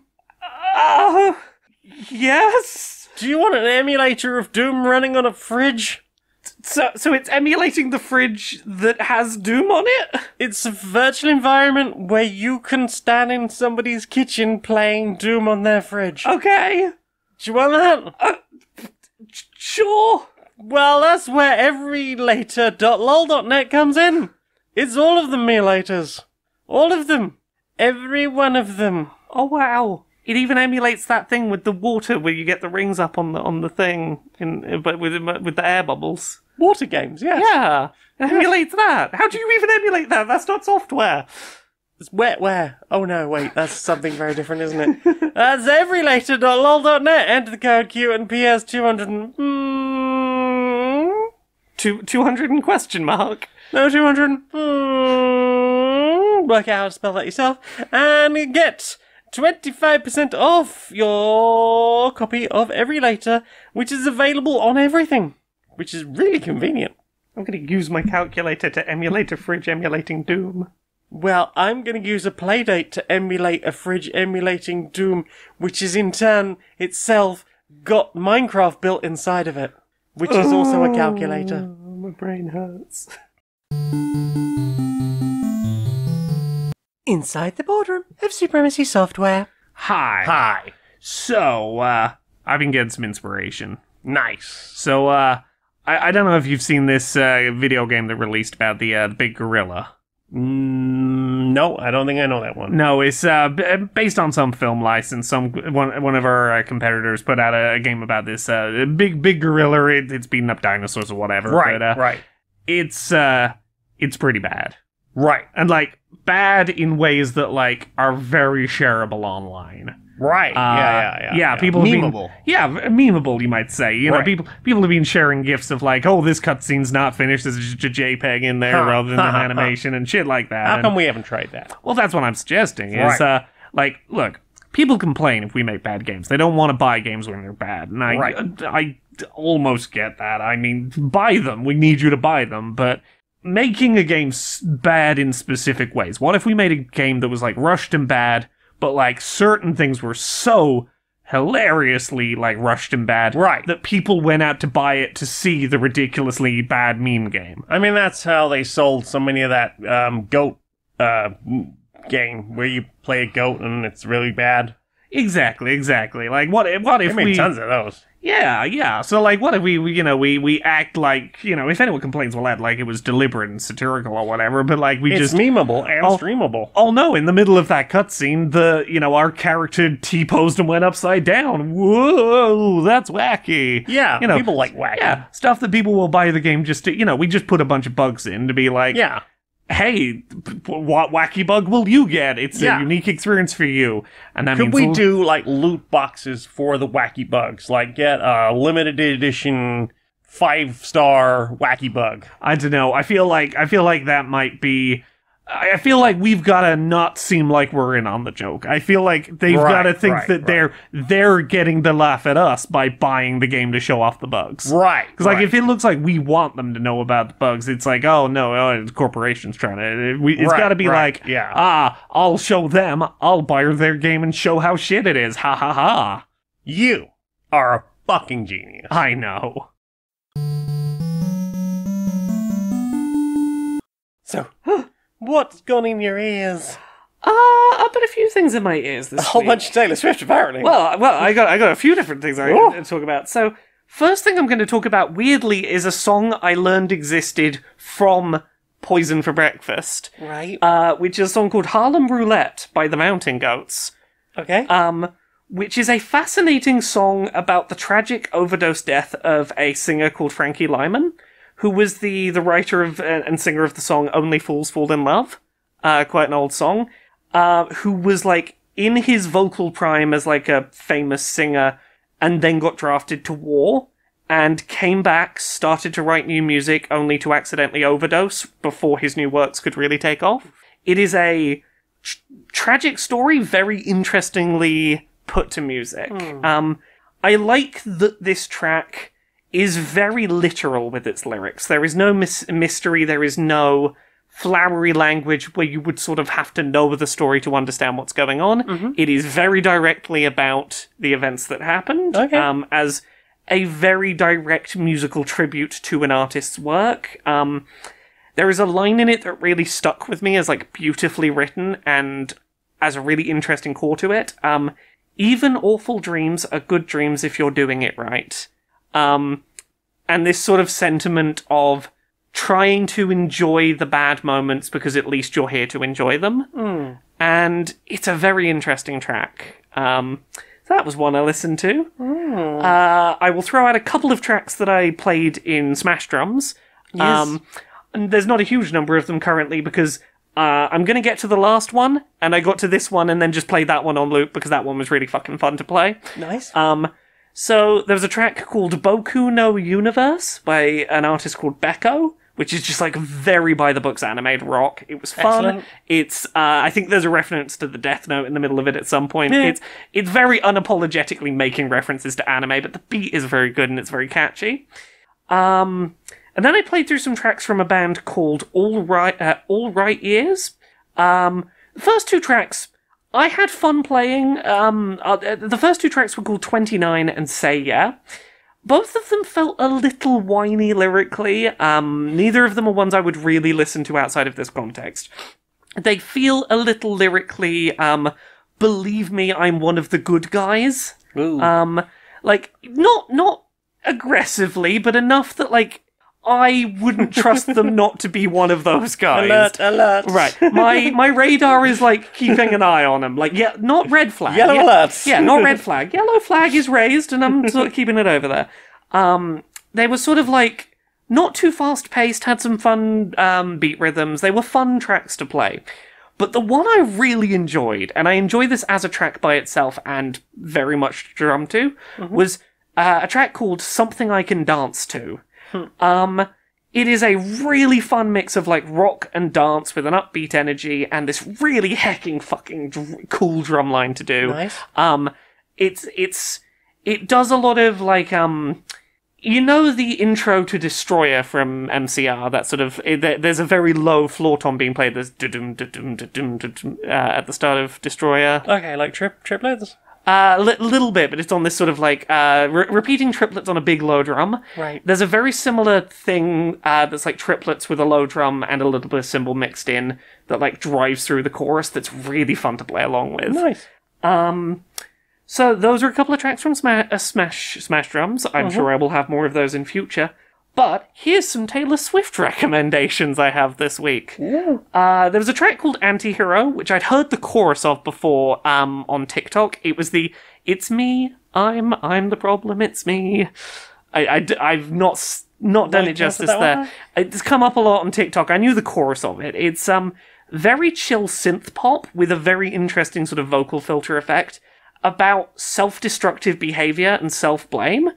Yes.
Do you want an emulator of Doom running on a fridge?
So it's emulating the fridge that has Doom on it?
It's a virtual environment where you can stand in somebody's kitchen playing Doom on their fridge.
Okay.
Do you want that?
Sure.
Well, that's where everylater.lol.net comes in. It's all of the emulators. All of them. Every one of them.
Oh, wow. It even emulates that thing with the water where you get the rings up on the thing, but with the air bubbles.
Water games, yes.
Yeah. It emulates that. How do you even emulate that? That's not software.
It's wetware. Oh no, wait, that's something very different, isn't it? That's everylater.lol.net. Enter the code Q&PS 200
200 and question mark.
No, 200 work out how to spell that yourself, and get 25% off your copy of Emulator, which is available on everything, which is really convenient.
I'm going to use my calculator to emulate a fridge emulating Doom.
Well, I'm going to use a Playdate to emulate a fridge emulating Doom, which is in turn itself got Minecraft built inside of it, which is also a calculator.
My brain hurts.
Inside the boardroom of Supremacy Software.
Hi. So, I've been getting some inspiration.
Nice.
So, I don't know if you've seen this video game that released about the big gorilla.
No, I don't think I know that one.
No, it's based on some film license. One of our competitors put out a game about this big gorilla. It's beating up dinosaurs or whatever.
Right,
but,
right.
It's pretty bad.
Right.
And, like, bad in ways that, like, are very shareable online.
Right. Yeah.
People
memeable.
Memeable, you might say. You know,
Right.
people have been sharing gifs of like, oh, this cutscene's not finished. There's just a JPEG in there rather than an animation and shit like that.
How come we haven't tried that?
Well, that's what I'm suggesting. Is like, look, people complain if we make bad games. They don't want to buy games when they're bad, and I almost get that. I mean, buy them. We need you to buy them, but making a game bad in specific ways. What if we made a game that was like rushed and bad? But, like, certain things were so hilariously, like, rushed and bad that people went out to buy it to see the ridiculously bad meme game.
I mean, that's how they sold so many of that goat game, where you play a goat and it's really bad.
Exactly. Like, what if
they made tons of those.
Yeah. So, like, what if we act like, if anyone complains, we'll act like it was deliberate and satirical or whatever, but, like,
It's memeable and streamable.
Oh, no, in the middle of that cutscene, our character T-posed and went upside down. Whoa, that's wacky.
Yeah, people like wacky.
Yeah, stuff that people will buy the game just to, we just put a bunch of bugs in to be like, hey, what wacky bug will you get? It's a unique experience for you. And that
Could we do, like, loot boxes for the wacky bugs? Like, get a limited edition 5-star wacky bug?
I don't know. I feel like that might be... I feel like we've got to not seem like we're in on the joke. I feel like they've got to think that they're getting the laugh at us by buying the game to show off the bugs.
Right.
Because if it looks like we want them to know about the bugs, it's like, oh no, the corporation's trying to... It's got to be like, I'll show them, I'll buy their game and show how shit it is. Ha ha ha.
You are a fucking genius.
I know.
So... What's gone in your ears?
I've got a few things in my ears this week.
A whole bunch of Taylor Swift, apparently.
Well, I got a few different things I'm going to talk about. So, first thing I'm going to talk about, weirdly, is a song I learned existed from Poison for Breakfast.
Right.
Which is a song called Harlem Roulette by the Mountain Goats.
Okay.
Which is a fascinating song about the tragic overdose death of a singer called Frankie Lyman, who was the writer of and singer of the song Only Fools Fall in Love, quite an old song, who was, like, in his vocal prime as, like, a famous singer, and then got drafted to war, and came back, started to write new music, only to accidentally overdose before his new works could really take off. It is a tragic story, very interestingly put to music. I like that this track is very literal with its lyrics. There is no mystery, there is no flowery language where you would sort of have to know the story to understand what's going on. Mm-hmm. It is very directly about the events that happened, as a very direct musical tribute to an artist's work. There is a line in it that really stuck with me as, like, beautifully written and as a really interesting core to it. Even awful dreams are good dreams if you're doing it right. And this sort of sentiment of trying to enjoy the bad moments because at least you're here to enjoy them. And it's a very interesting track. So that was one I listened to. I will throw out a couple of tracks that I played in Smash Drums. Yes. And there's not a huge number of them currently because I'm going to get to the last one, and I got to this one and then just played that one on loop because that one was really fucking fun to play.
Nice.
So there was a track called Boku no Universe by an artist called Beko, which is just like very by the books animated rock. It was fun.
Excellent.
It's I think there's a reference to the Death Note in the middle of it at some point. Yeah. It's very unapologetically making references to anime, but the beat is very good and it's very catchy. And then I played through some tracks from a band called All Right Ears. The first two tracks I had fun playing. The first two tracks were called 29 and Say Yeah. Both of them felt a little whiny lyrically. Neither of them are ones I would really listen to outside of this context. They feel a little lyrically, believe me, I'm one of the good guys.
Ooh.
Like, not aggressively, but enough that, like, I wouldn't trust them not to be one of those guys.
Alert.
Right. My radar is, like, keeping an eye on them. Like, yeah, not red flag.
Yellow alert.
Yeah, not red flag. Yellow flag is raised, and I'm sort of keeping it over there. They were sort of, like, not too fast-paced, had some fun beat rhythms. They were fun tracks to play. But the one I really enjoyed, and I enjoy this as a track by itself and very much to drum to, was a track called Something I Can Dance To. It is a really fun mix of, like, rock and dance with an upbeat energy and this really hecking fucking cool drum line to do.
Nice.
It does a lot of, like, you know the intro to Destroyer from MCR, that sort of, there's a very low floor tom being played, there's at the start of Destroyer.
Okay, like triplets?
Little bit, but it's on this sort of like repeating triplets on a big low drum.
Right.
There's a very similar thing that's like triplets with a low drum and a little bit of cymbal mixed in that like drives through the chorus. That's really fun to play along with.
Nice.
So those are a couple of tracks from Smash Drums. I'm sure I will have more of those in future. But here's some Taylor Swift recommendations I have this week. There was a track called Anti-Hero, which I'd heard the chorus of before on TikTok. It was the "It's me, I'm the problem, it's me." I've not done it justice there. It's come up a lot on TikTok. I knew the chorus of it. It's very chill synth pop with a very interesting sort of vocal filter effect about self-destructive behavior and self-blame.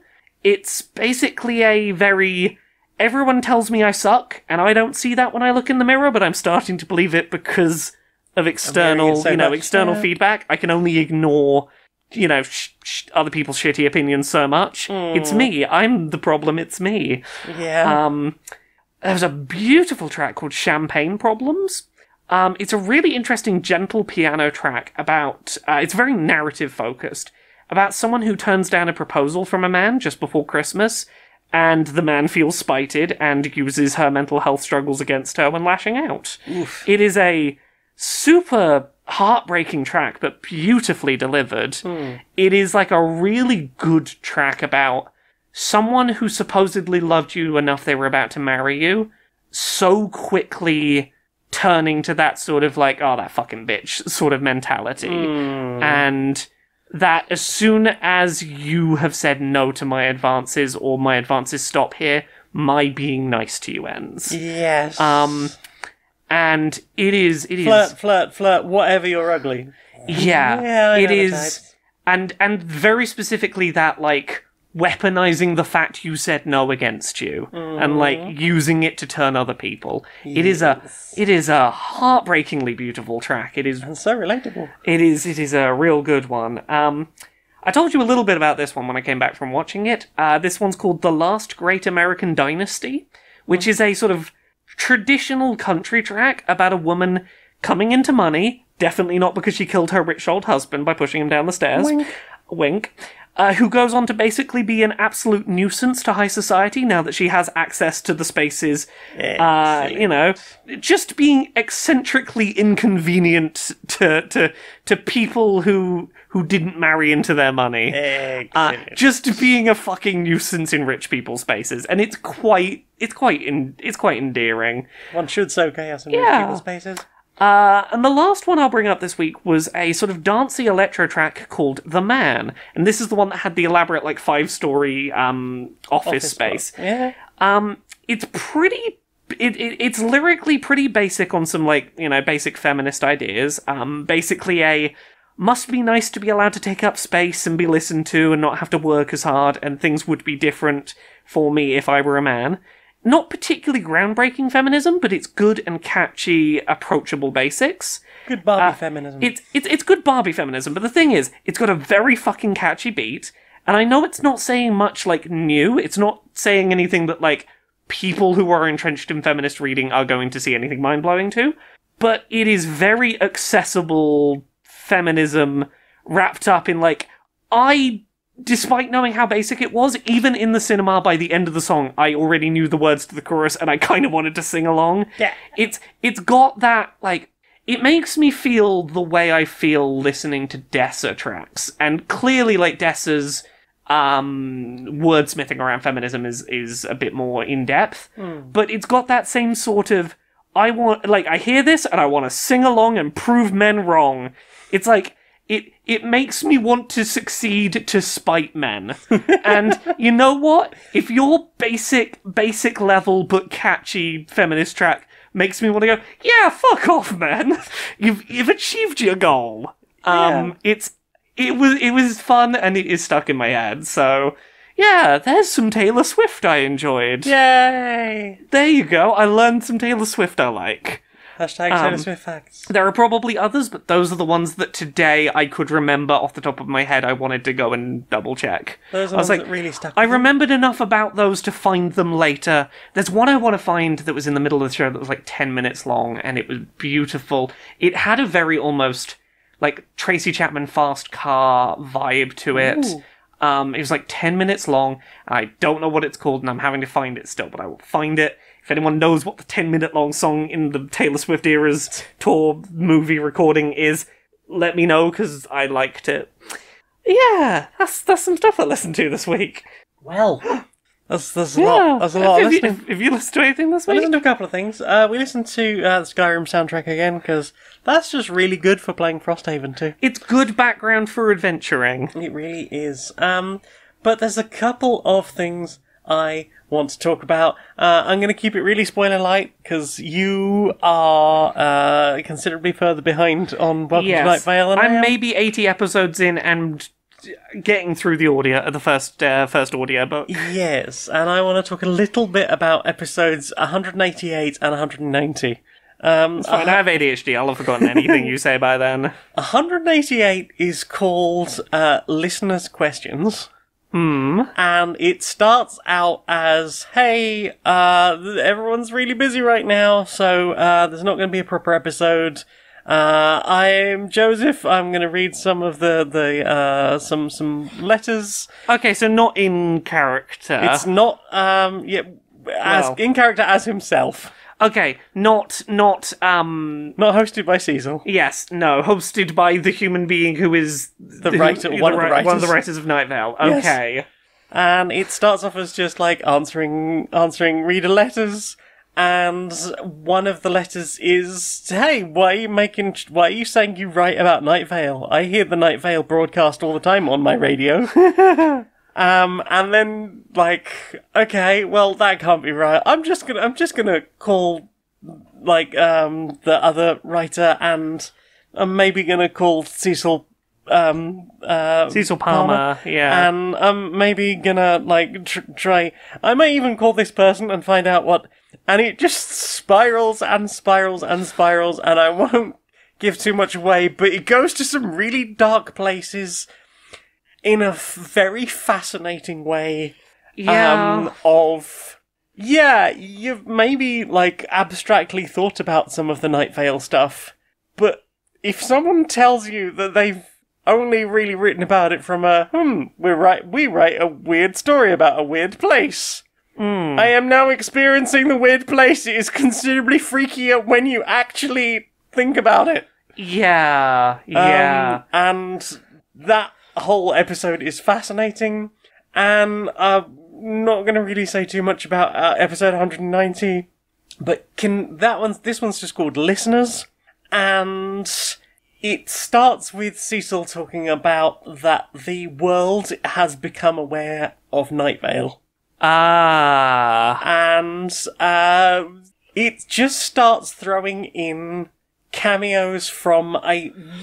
It's basically a very, everyone tells me I suck, and I don't see that when I look in the mirror, but I'm starting to believe it because of external feedback. I can only ignore, other people's shitty opinions so much. It's me. I'm the problem. It's me.
Yeah.
There's a beautiful track called Champagne Problems. It's a really interesting, gentle piano track about, it's very narrative focused, about someone who turns down a proposal from a man just before Christmas, and the man feels spited and uses her mental health struggles against her when lashing out.
Oof.
It is a super heartbreaking track, but beautifully delivered. It is like a really good track about someone who supposedly loved you enough they were about to marry you, so quickly turning to that sort of like, oh, that fucking bitch sort of mentality. And that as soon as you have said no to my advances or my advances stop here, my being nice to you ends.
Yes.
And it is
Flirt, whatever you're ugly.
Yeah,
I
it
know the
is.
types.
And very specifically that, like, weaponizing the fact you said no against you and like using it to turn other people.
Yes.
It is a heartbreakingly beautiful track. It is,
And so relatable.
it is a real good one. I told you a little bit about this one when I came back from watching it. This one's called The Last Great American Dynasty, which is a sort of traditional country track about a woman coming into money, definitely not because she killed her rich old husband by pushing him down the stairs. Wink. Who goes on to basically be an absolute nuisance to high society now that she has access to the spaces. Just being eccentrically inconvenient to people who didn't marry into their money. Just being a fucking nuisance in rich people's spaces, and it's quite endearing.
One should sow chaos in rich people's spaces.
And the last one I'll bring up this week was a sort of dancey electro track called The Man. And this is the one that had the elaborate, like, 5-story office space.
Yeah.
It's pretty... It's lyrically pretty basic on some, like, basic feminist ideas. Basically must be nice to be allowed to take up space and be listened to and not have to work as hard, and things would be different for me if I were a man. not particularly groundbreaking feminism, but it's good and catchy, approachable basics.
Good Barbie feminism.
It's good Barbie feminism, but the thing is, it's got a very fucking catchy beat, and I know it's not saying much, like, new. It's not saying anything that, like, people who are entrenched in feminist reading are going to see anything mind-blowing to, but it is very accessible feminism wrapped up in, like, despite knowing how basic it was, even in the cinema, by the end of the song, I already knew the words to the chorus, and I kind of wanted to sing along.
Yeah.
It's got that, like, it makes me feel the way I feel listening to Dessa tracks, and clearly, like, Dessa's wordsmithing around feminism is a bit more in-depth, but it's got that same sort of, I hear this, and I want to sing along and prove men wrong. It's like, it makes me want to succeed to spite men. And you know what? If your basic level but catchy feminist track makes me want to go, yeah, fuck off, man. You've achieved your goal. It was fun and it is stuck in my head. So yeah, there's some Taylor Swift I enjoyed.
Yay!
There you go. I learned some Taylor Swift I like.
Hashtag Taylor Swift facts.
There are probably others, but those are the ones that today I could remember off the top of my head. I wanted to go and double check.
Those are the ones that really stuck with
I
you.
remembered enough about those to find them later. There's one I want to find that was in the middle of the show that was like 10 minutes long, and it was beautiful. It had a very almost like Tracy Chapman fast car vibe to it.
Ooh.
It was like 10 minutes long. I don't know what it's called, and I'm having to find it still, but I will find it. If anyone knows what the 10-minute long song in the Taylor Swift era's tour movie recording is, let me know, because I liked it. Yeah, that's some stuff I listened to this week.
Well, that's a lot. That's a lot.
Have you listened to anything this
I
week?
listened to a couple of things. We listened to the Skyrim soundtrack again, because that's just really good for playing Frosthaven too.
It's good background for adventuring.
It really is. But there's a couple of things I want to talk about. I'm going to keep it really spoiler light because you are considerably further behind on Welcome to Night Vale than I am.
I'm maybe 80 episodes in and getting through the first audio book.
Yes, and I want to talk a little bit about episodes 188 and 190.
It's fine, I have ADHD, I'll have forgotten anything you say by then.
188 is called Listeners' Questions. And it starts out as, hey, everyone's really busy right now, so there's not going to be a proper episode. I'm Joseph. I'm going to read some of some letters.
Okay, so not in character.
It's not in character as himself.
Okay, not
hosted by Cecil.
Yes, no, hosted by the human being who is
one of the writers
of Night Vale. Okay.
Yes. And it starts off as just like answering reader letters, and one of the letters is, "Hey, why are you saying you write about Night Vale? I hear the Night Vale broadcast all the time on my radio." And then, like, okay, well, that can't be right. I'm just gonna call, like, the other writer, and I'm maybe gonna call Cecil,
Cecil Palmer, yeah.
And I'm maybe gonna, like, try, I may even call this person and find out what, and it just spirals and spirals and spirals, and I won't give too much away, but it goes to some really dark places in a very fascinating way.
Yeah.
You've maybe, like, abstractly thought about some of the Night Vale stuff, but if someone tells you that they've only really written about it from we write a weird story about a weird place. I am now experiencing the weird place. It is considerably freakier when you actually think about it.
Yeah.
And that whole episode is fascinating, and I'm not going to really say too much about episode 190, but this one's just called Listeners, and it starts with Cecil talking about that the world has become aware of Night Vale. And it just starts throwing in cameos from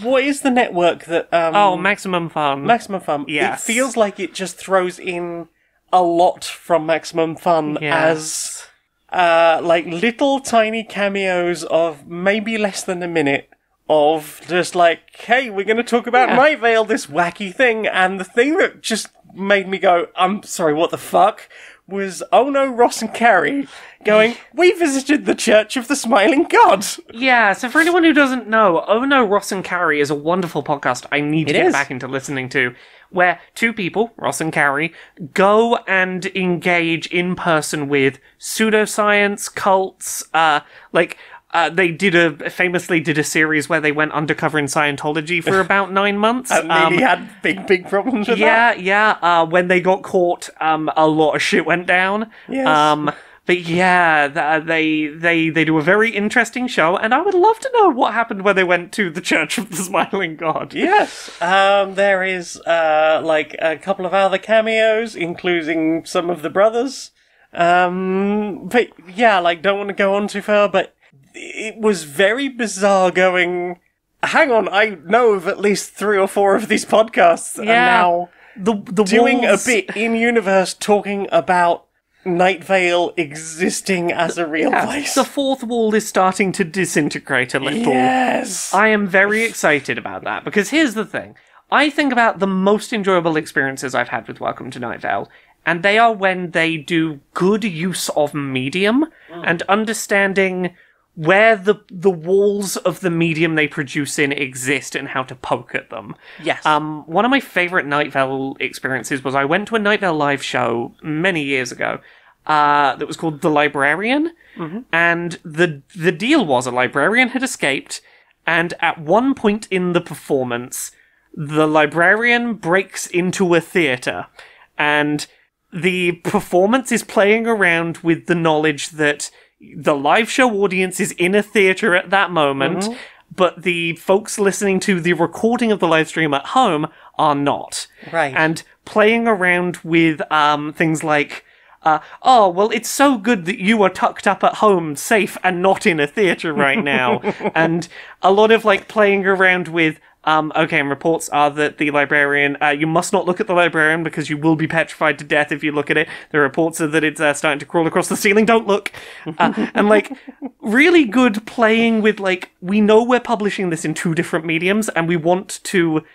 what is the network that
Maximum Fun.
Maximum Fun.
Yes.
It feels like it just throws in a lot from Maximum Fun as like little tiny cameos of maybe less than a minute of just like, hey, we're going to talk about Night Vale, this wacky thing, and the thing that just made me go, I'm sorry, what the fuck, was Oh No, Ross and Carrie going, we visited the Church of the Smiling God.
Yeah, so for anyone who doesn't know, Oh No, Ross and Carrie is a wonderful podcast I need to get back into listening to, where two people, Ross and Carrie, go and engage in person with pseudoscience, cults, they famously did a series where they went undercover in Scientology for about 9 months.
And nearly had big problems with that.
Yeah. When they got caught, a lot of shit went down.
Yes.
But yeah, they do a very interesting show, and I would love to know what happened when they went to the Church of the Smiling God.
Yes. There is, a couple of other cameos, including some of the brothers. But yeah, don't want to go on too far, but it was very bizarre going, hang on, I know of at least 3 or 4 of these podcasts, and now
the
doing
walls...
a bit in-universe talking about Night Vale existing as a real place.
The fourth wall is starting to disintegrate a little.
Yes!
I am very excited about that, because here's the thing. I think about the most enjoyable experiences I've had with Welcome to Night Vale, and they are when they do good use of medium and understanding where the walls of the medium they produce in exist and how to poke at them.
Yes.
One of my favourite Night Vale experiences was I went to a Night Vale live show many years ago that was called The Librarian, and the deal was a librarian had escaped, and at one point in the performance, the librarian breaks into a theatre, and the performance is playing around with the knowledge that the live show audience is in a theatre at that moment, but the folks listening to the recording of the live stream at home are not.
Right.
And playing around with things like, it's so good that you are tucked up at home, safe, and not in a theatre right now. And a lot of, playing around with, and reports are that the librarian, you must not look at the librarian because you will be petrified to death if you look at it. The reports are that it's starting to crawl across the ceiling, don't look. And, really good playing with, we know we're publishing this in 2 different mediums, and we want to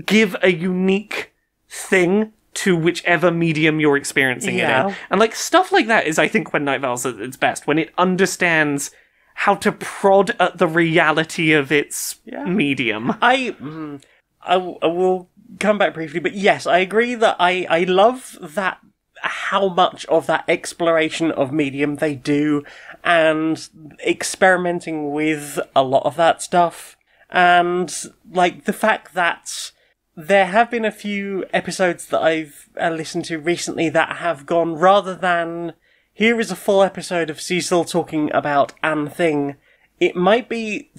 give a unique thing to whichever medium you're experiencing it in. And, stuff like that is, I think, when Night Vale's at its best, when it understands how to prod at the reality of its medium.
I will come back briefly, but yes, I agree that I love that, how much of that exploration of medium they do, and experimenting with a lot of that stuff, and the fact that there have been a few episodes that I've listened to recently that have gone, rather than here is a full episode of Cecil talking about an thing, it might be,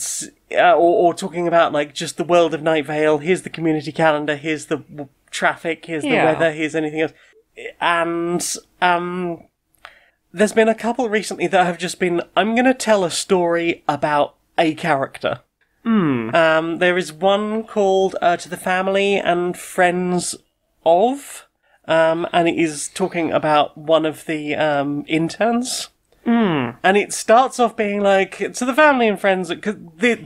or talking about just the world of Night Vale, here's the community calendar, here's the traffic, here's the weather, here's anything else. And there's been a couple recently that have just been, I'm going to tell a story about a character. There is one called To the Family and Friends of, and it is talking about one of the interns. And it starts off being To the Family and Friends, because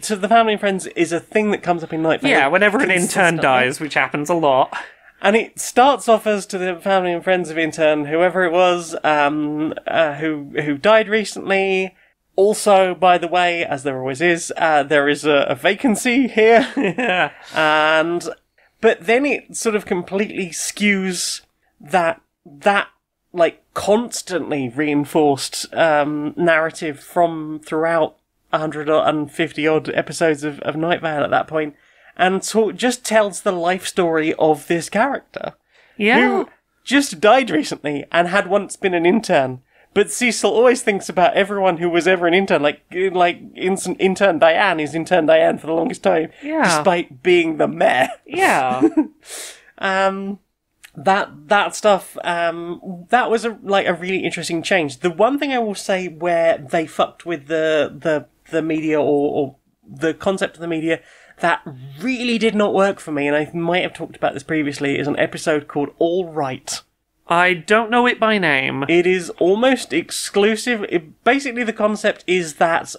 To the Family and Friends is a thing that comes up in Night Vale.
Yeah, whenever an intern dies, which happens a lot.
And it starts off as To the Family and Friends of intern, whoever it was, who died recently. Also, by the way, as there always is, there is a vacancy here. But then it sort of completely skews that constantly reinforced narrative from throughout 150 odd episodes of Night Vale at that point, and just tells the life story of this character who just died recently and had once been an intern. But Cecil always thinks about everyone who was ever an intern, intern Diane is intern Diane for the longest time, despite being the mayor.
Yeah.
That stuff, that was a really interesting change. The one thing I will say where they fucked with the media or the concept of the media that really did not work for me, and I might have talked about this previously, is an episode called All Right.
I don't know it by name.
It is almost exclusive. Basically, the concept is that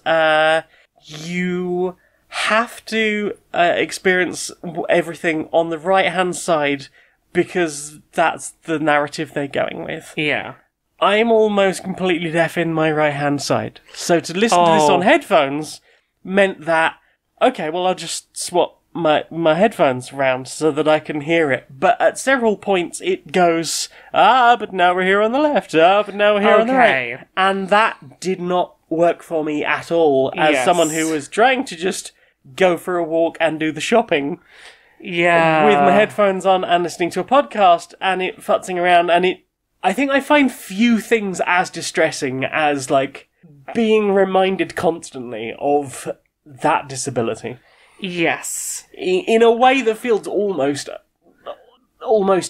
you have to experience everything on the right-hand side because that's the narrative they're going with.
Yeah.
I'm almost completely deaf in my right-hand side. So to listen to this on headphones meant that, okay, well, I'll just swap my headphones around so that I can hear it. But at several points it goes, but now we're here on the left, but now we're here on the right. And that did not work for me at all as someone who was trying to just go for a walk and do the shopping.
Yeah.
With my headphones on and listening to a podcast and it futzing around I think I find few things as distressing as, like, being reminded constantly of that disability.
Yes.
In a way that feels almost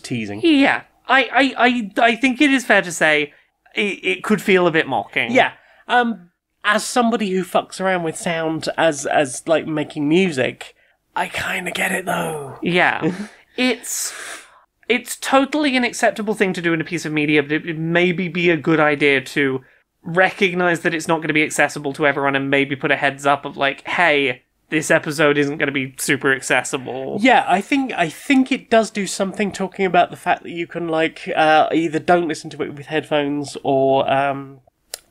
teasing.
Yeah. I think it is fair to say it could feel a bit mocking.
Yeah. As somebody who fucks around with sound as like, making music, I kind of get it, though.
Yeah. It's totally an acceptable thing to do in a piece of media, but it would maybe be a good idea to recognise that it's not going to be accessible to everyone and maybe put a heads up of, like, hey, this episode isn't going to be super accessible.
Yeah, I think it does do something talking about the fact that you can, like, either don't listen to it with headphones or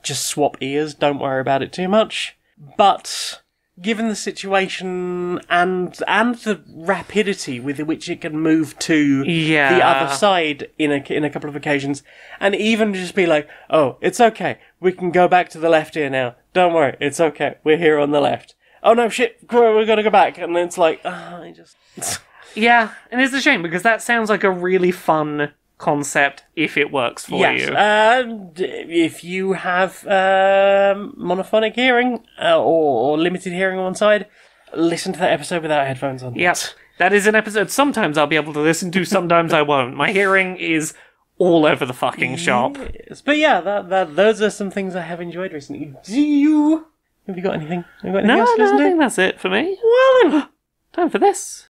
just swap ears, don't worry about it too much. But given the situation and the rapidity with which it can move to the other side in a couple of occasions, and even just be like, oh, it's okay, we can go back to the left here now. Don't worry, it's okay, we're here on the left. Oh no, shit, we're gonna go back. And then it's like,
Yeah, and it's a shame because that sounds like a really fun concept if it works for you.
If you have monophonic hearing or limited hearing on one side, listen to that episode without headphones on.
Yep, that is an episode sometimes I'll be able to listen to, sometimes I won't. My hearing is all over the fucking shop.
Yes. But yeah, those are some things I have enjoyed recently. Have you got anything? Else to listen to?
I think that's it for me.
Well then,
time for this.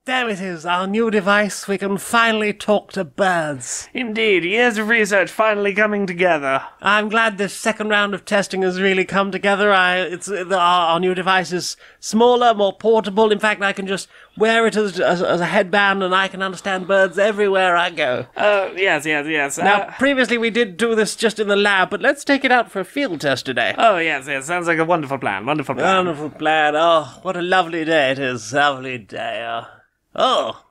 There it is, our new device. We can finally talk to birds.
Indeed, years of research finally coming together.
I'm glad this second round of testing has really come together. Our new device is smaller, more portable. In fact, I can just wear it as a headband and I can understand birds everywhere I go.
Yes.
Now, previously we did do this just in the lab, but let's take it out for a field test today.
Oh, yes. Sounds like a wonderful plan.
Wonderful plan. Oh, what a lovely day it is. Lovely day. Oh,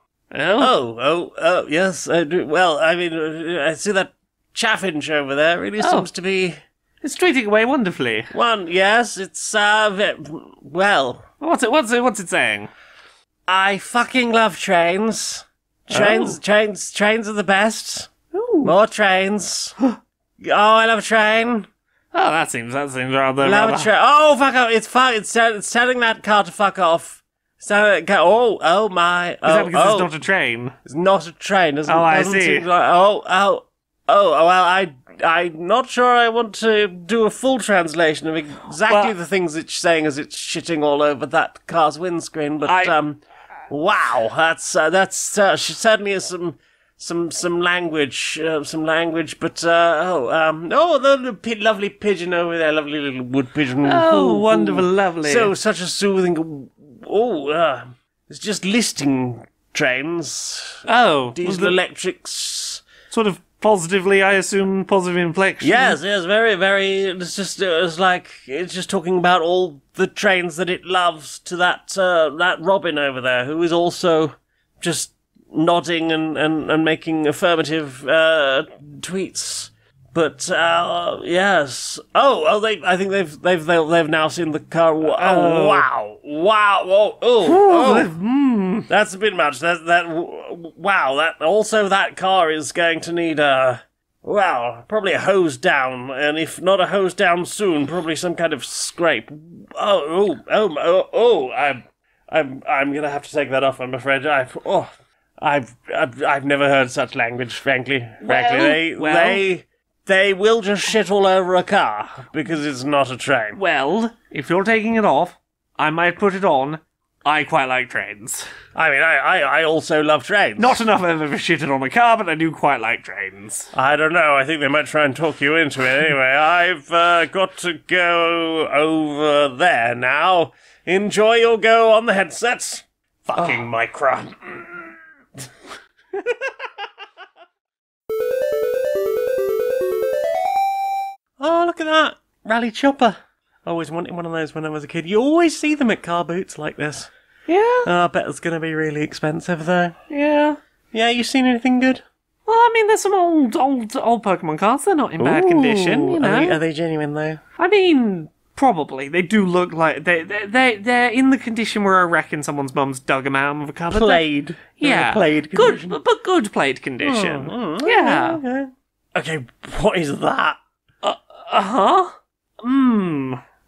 yes. Well, I mean, I see that chaffinch over there really seems to be...
It's tweeting away wonderfully.
Yes, it's, well...
What's it saying?
I fucking love trains. Trains are the best. Ooh. More trains. Oh, I love a train.
Oh, that seems rather...
Love a train. Oh, fuck off. It's telling that car to fuck off. So, oh my!
Is that because it's not a train?
It's not a train.
I see.
Well, I'm not sure I want to do a full translation of exactly the things it's saying as it's shitting all over that car's windscreen. But wow, that's certainly is some language, But the lovely pigeon over there, lovely little wood pigeon.
Oh, wonderful, lovely.
So such a soothing. It's just listing trains.
Oh.
Diesel electrics.
Sort of positively, I assume, positive inflection.
Yes, very, very... It's just talking about all the trains that it loves to that Robin over there, who is also just nodding and making affirmative tweets. But yes. I think they've now seen the car. Wow! That's a bit much. Wow! That car is going to need probably a hose down, and if not a hose down soon, probably some kind of scrape. I'm gonna have to take that off. I'm afraid. I've never heard such language. Frankly, They will just shit all over a car, because it's not a train.
Well, if you're taking it off, I might put it on,
I quite like trains.
I mean, I also love trains.
Not enough I've ever shitted on a car, but I do quite like trains.
I don't know. I think they might try and talk you into it. Anyway, I've got to go over there now. Enjoy your go on the headsets. Fucking Micra. Oh, look at that. Rally chopper. I always wanted one of those when I was a kid. You always see them at car boots like this.
Yeah?
I bet it's going to be really expensive, though.
Yeah.
Yeah, you seen anything good?
Well, I mean, there's some old Pokemon cards. They're not in bad condition, you know.
Are they genuine, though?
I mean, probably. They do look like... They're in the condition where I reckon someone's mum's dug them out of a cupboard.
Played.
Yeah.
Played condition.
Good, but good played condition. Yeah.
Okay, what is that?
Uh-huh.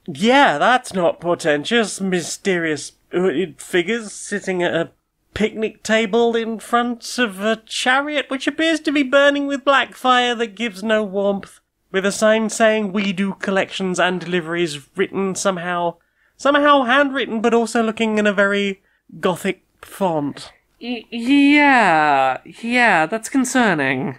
Yeah, that's not portentous. Mysterious figures sitting at a picnic table in front of a chariot which appears to be burning with black fire that gives no warmth, with a sign saying "We do collections and deliveries," written somehow handwritten, but also looking in a very gothic font.
Yeah, that's concerning.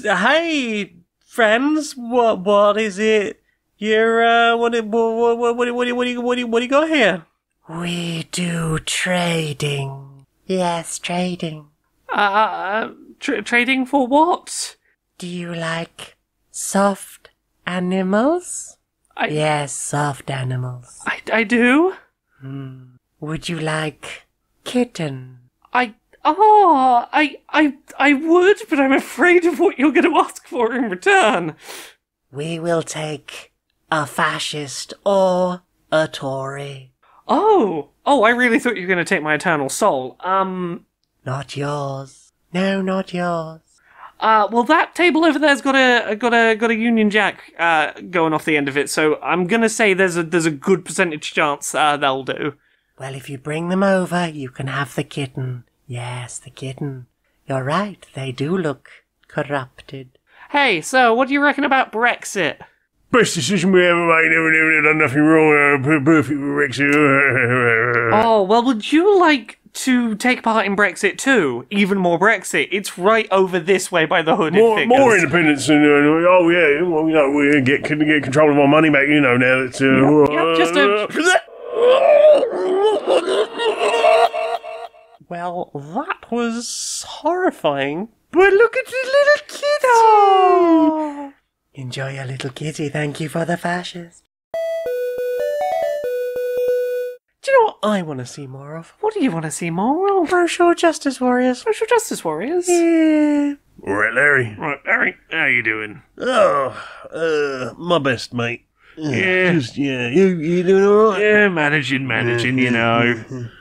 Hey, friends, what is it? You're what do you got here? We do trading. Yes, trading.
Trading for what?
Do you like soft animals? Yes, soft animals.
I do.
Would you like kitten?
I would, but I'm afraid of what you're going to ask for in return.
We will take a fascist or a Tory.
Oh, I really thought you were going to take my eternal soul.
Not yours. No, not yours.
Well, that table over there's got a Union Jack going off the end of it, so I'm gonna say there's a good percentage chance they'll do.
Well, if you bring them over, you can have the kitten. Yes, the kitten. You're right, they do look corrupted.
Hey, so what do you reckon about Brexit?
Best decision we ever made, never done nothing wrong, perfect Brexit.
Oh, well, would you like to take part in Brexit too? Even more Brexit. It's right over this way by the hooded figures.
More independence and, oh yeah, well, we get control of our money back, now that...
just a...
Well, that was horrifying.
But look at the little kitty!
Oh. Enjoy your little kitty, thank you for the fascist. Do you know what I want to see more of?
What do you want to see more of?
Social Justice Warriors.
Social Justice Warriors?
Yeah.
Alright, Larry. How you doing?
Oh, my best, mate.
Yeah.
You doing alright?
Yeah, managing,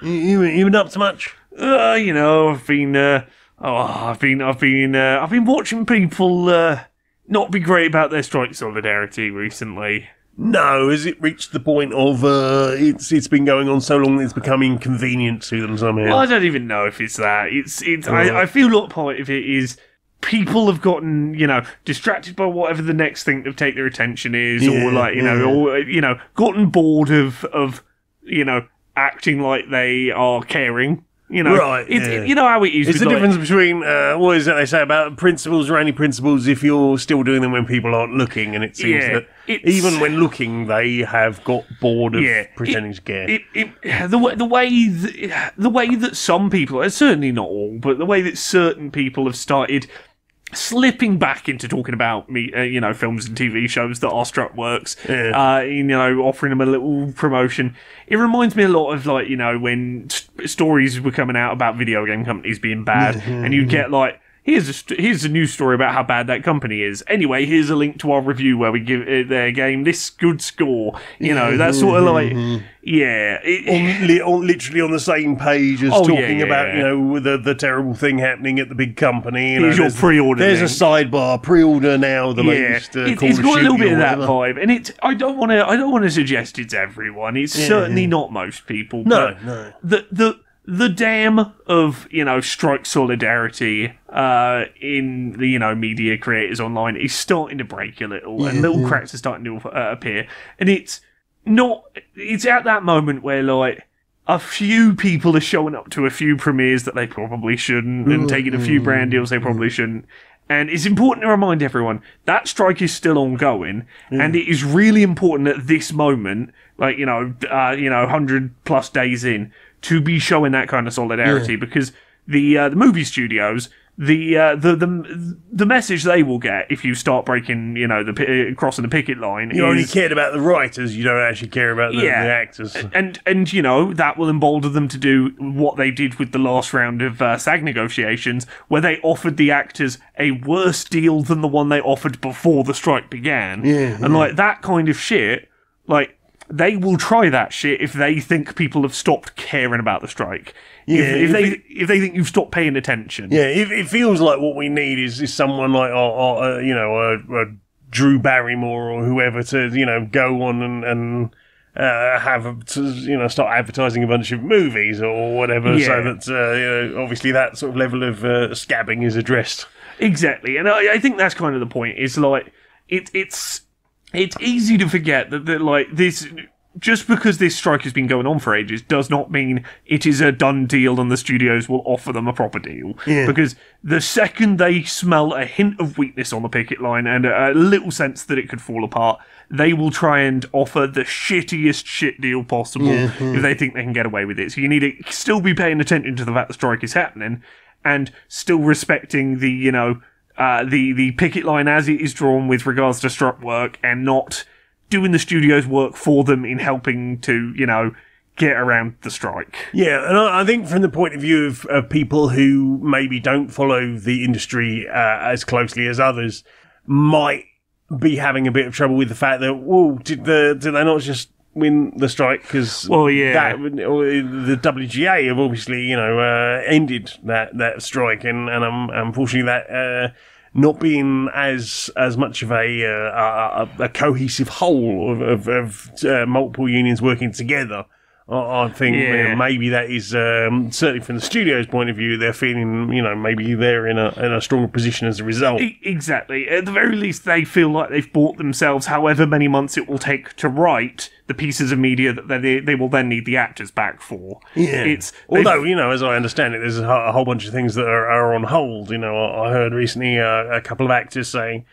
You been up to much?
I've been watching people, not be great about their strike solidarity recently.
No, has it reached the point of, it's been going on so long that it's becoming inconvenient to them somehow?
Well, I don't even know if it's that. I feel a lot part of it is people have gotten, distracted by whatever the next thing to take their attention is, or gotten bored of acting like they are caring.
Right,
you know how it is.
It's the difference between, what is it they say about principles are only principles if you're still doing them when people aren't looking, and it seems that even when looking, they have got bored of pretending to care.
The way that some people, certainly not all, but the way that certain people have started slipping back into talking about films and TV shows that are struck works, offering them a little promotion. It reminds me a lot of when stories were coming out about video game companies being bad, and you'd get here's a news story about how bad that company is. Anyway, here's a link to our review where we give their game this good score. That sort of
literally on the same page as talking about the terrible thing happening at the big company.
Here's your pre-order.
There's a sidebar pre-order now. The latest.
It's got a little bit of that vibe, and I don't want to suggest it's everyone. It's certainly not most people.
No.
The dam of, strike solidarity in the, media creators online is starting to break a little, and little cracks are starting to appear. And it's at that moment where, a few people are showing up to a few premieres that they probably shouldn't, and taking a few brand deals they probably shouldn't. And it's important to remind everyone that strike is still ongoing, and it is really important at this moment, like 100+ days in, to be showing that kind of solidarity, because the movie studios, the message they will get if you start breaking, crossing the picket line.
You only cared about the writers. You don't actually care about the actors.
And that will embolden them to do what they did with the last round of SAG negotiations, where they offered the actors a worse deal than the one they offered before the strike began. And like that kind of shit, like they will try that shit if they think people have stopped caring about the strike. If they think you've stopped paying attention.
Yeah, it feels like what we need is someone like a Drew Barrymore or whoever to go on and start advertising a bunch of movies or whatever, so that obviously that sort of level of scabbing is addressed.
Exactly, and I think that's kind of the point. It's like it's easy to forget that like this. Just because this strike has been going on for ages does not mean it is a done deal and the studios will offer them a proper deal. Because the second they smell a hint of weakness on the picket line and a little sense that it could fall apart, they will try and offer the shittiest shit deal possible if they think they can get away with it. So you need to still be paying attention to the fact the strike is happening and still respecting the picket line as it is drawn with regards to strike work, and not doing the studio's work for them in helping to, get around the strike.
Yeah, and I think from the point of view of people who maybe don't follow the industry as closely as others, might be having a bit of trouble with the fact that, did they not just win the strike? Because the WGA have obviously, ended that strike, and unfortunately that not being as much of a cohesive whole of multiple unions working together. I think maybe that is certainly from the studio's point of view, they're feeling maybe they're in a stronger position as a result.
Exactly. At the very least, they feel like they've bought themselves however many months it will take to write the pieces of media that they will then need the actors back for.
Yeah. Although as I understand it, there's a whole bunch of things that are on hold. I heard recently a couple of actors saying,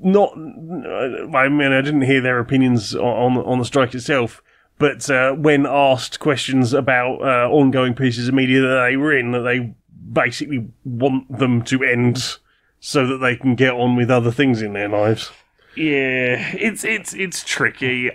not, I mean, I didn't hear their opinions on the strike itself, but when asked questions about ongoing pieces of media that they were in, that they basically want them to end so that they can get on with other things in their lives.
Yeah, it's tricky.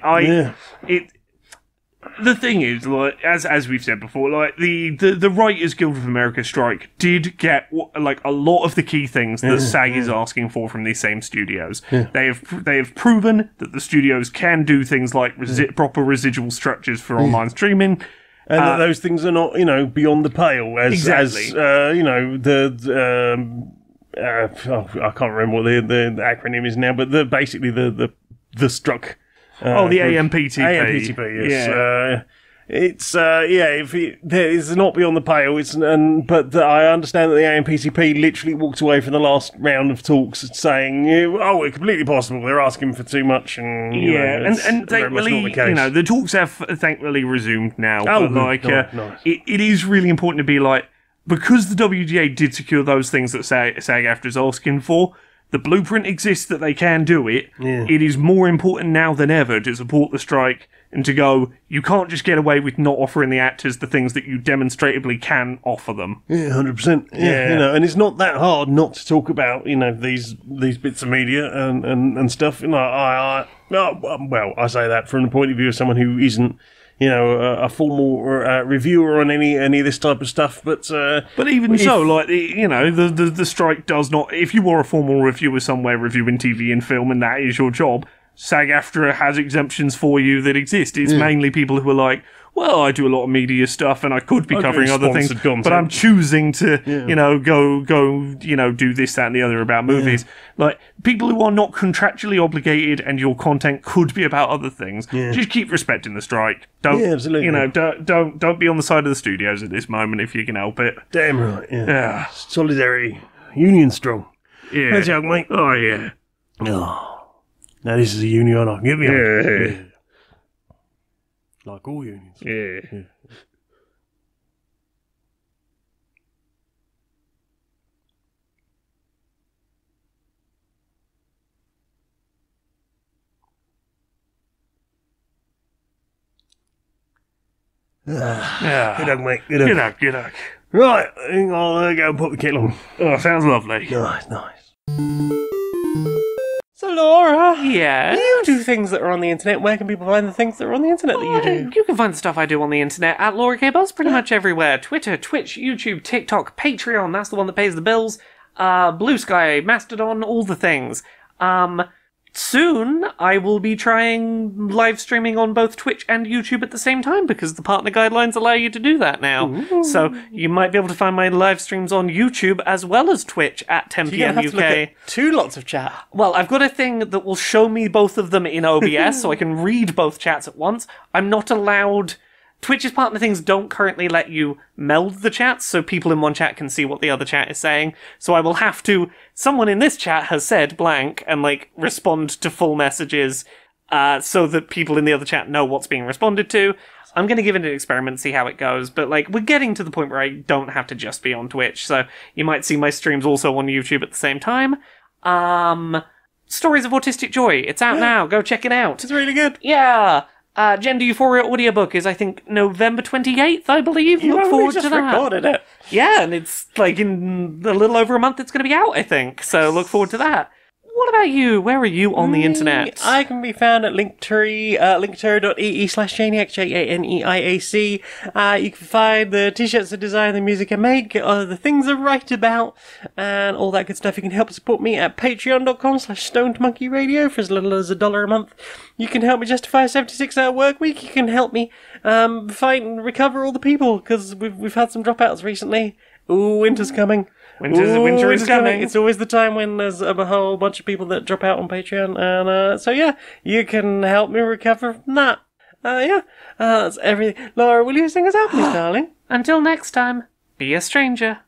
The thing is, like, as we've said before, like the Writers Guild of America strike did get like a lot of the key things that SAG is asking for from these same studios. They have proven that the studios can do things like proper residual structures for online streaming,
and that those things are not beyond the pale. I can't remember what the acronym is now, but basically the struck.
The AMPTP.
AMPTP, yes. Yeah. It's it's not beyond the pale. But I understand that the AMPTP literally walked away from the last round of talks saying, it's completely possible. They're asking for too much, and
and thankfully, the talks have thankfully resumed now. Nice. It is really important to be like, because the WGA did secure those things that SAG-AFTRA is asking for. The blueprint exists that they can do it. Yeah. It is more important now than ever to support the strike and to go, you can't just get away with not offering the actors the things that you demonstratively can offer them.
Yeah, 100%. Yeah. And it's not that hard not to talk about, these bits of media and stuff. I say that from the point of view of someone who isn't, a formal reviewer on any of this type of stuff, but
even so, like the strike does not. If you are a formal reviewer somewhere reviewing TV and film, and that is your job, SAG-AFTRA has exemptions for you that exist. It's mainly people who are like, well, I do a lot of media stuff and I could be covering other things, content. But I'm choosing to, go, do this, that, and the other about movies. Like, people who are not contractually obligated and your content could be about other things, just keep respecting the strike. Don't,
absolutely.
Don't be on the side of the studios at this moment if you can help it.
Damn right, yeah. Solidarity. Union strong.
Yeah.
That's young, mate.
Oh, yeah.
Oh. Now this is a union. Give me Like all unions.
Yeah.
Good luck, mate. Good luck.
Good luck, good luck.
Right, I think I'll go and put the kettle on.
Oh, sounds lovely.
Nice.
So, Laura,
Yeah.
you do things that are on the internet. Where can people find the things that are on the internet that you do?
You can find the stuff I do on the internet at Laura K. Buzz pretty much everywhere. Twitter, Twitch, YouTube, TikTok, Patreon, that's the one that pays the bills. Blue Sky, Mastodon, all the things. Soon, I will be trying live streaming on both Twitch and YouTube at the same time because the partner guidelines allow you to do that now.
Ooh.
So you might be able to find my live streams on YouTube as well as Twitch at 10
You're
p.m.
going to have
UK.
to look at 2 lots of chat.
Well, I've got a thing that will show me both of them in OBS so I can read both chats at once. I'm not allowed... Twitch's partner things don't currently let you meld the chats so people in one chat can see what the other chat is saying. So I will have to... Someone in this chat has said blank and, respond to full messages so that people in the other chat know what's being responded to. I'm going to give it an experiment, see how it goes. But, we're getting to the point where I don't have to just be on Twitch. So you might see my streams also on YouTube at the same time. Stories of Autistic Joy. It's out now. Go check it out.
It's really good.
Yeah. Gender Euphoria audiobook is, I think, November 28th, I believe. Look forward to that.
Recorded it.
Yeah, and it's, in a little over a month it's going to be out, I think. So look forward to that. What about you? Where are you on the internet?
I can be found at Linktree, linktree.ee/Janiac, Janiac. You can find the t-shirts I design, the music I make, the things I write about, and all that good stuff. You can help support me at patreon.com/stonedmonkeyradio for as little as $1 a month. You can help me justify a 76-hour work week. You can help me fight and recover all the people, because we've had some dropouts recently. Ooh, winter's coming.
Winter is coming.
It's always the time when there's a whole bunch of people that drop out on Patreon, and so yeah, you can help me recover from that. That's everything. Laura, will you sing us out, please, darling?
Until next time, be a stranger.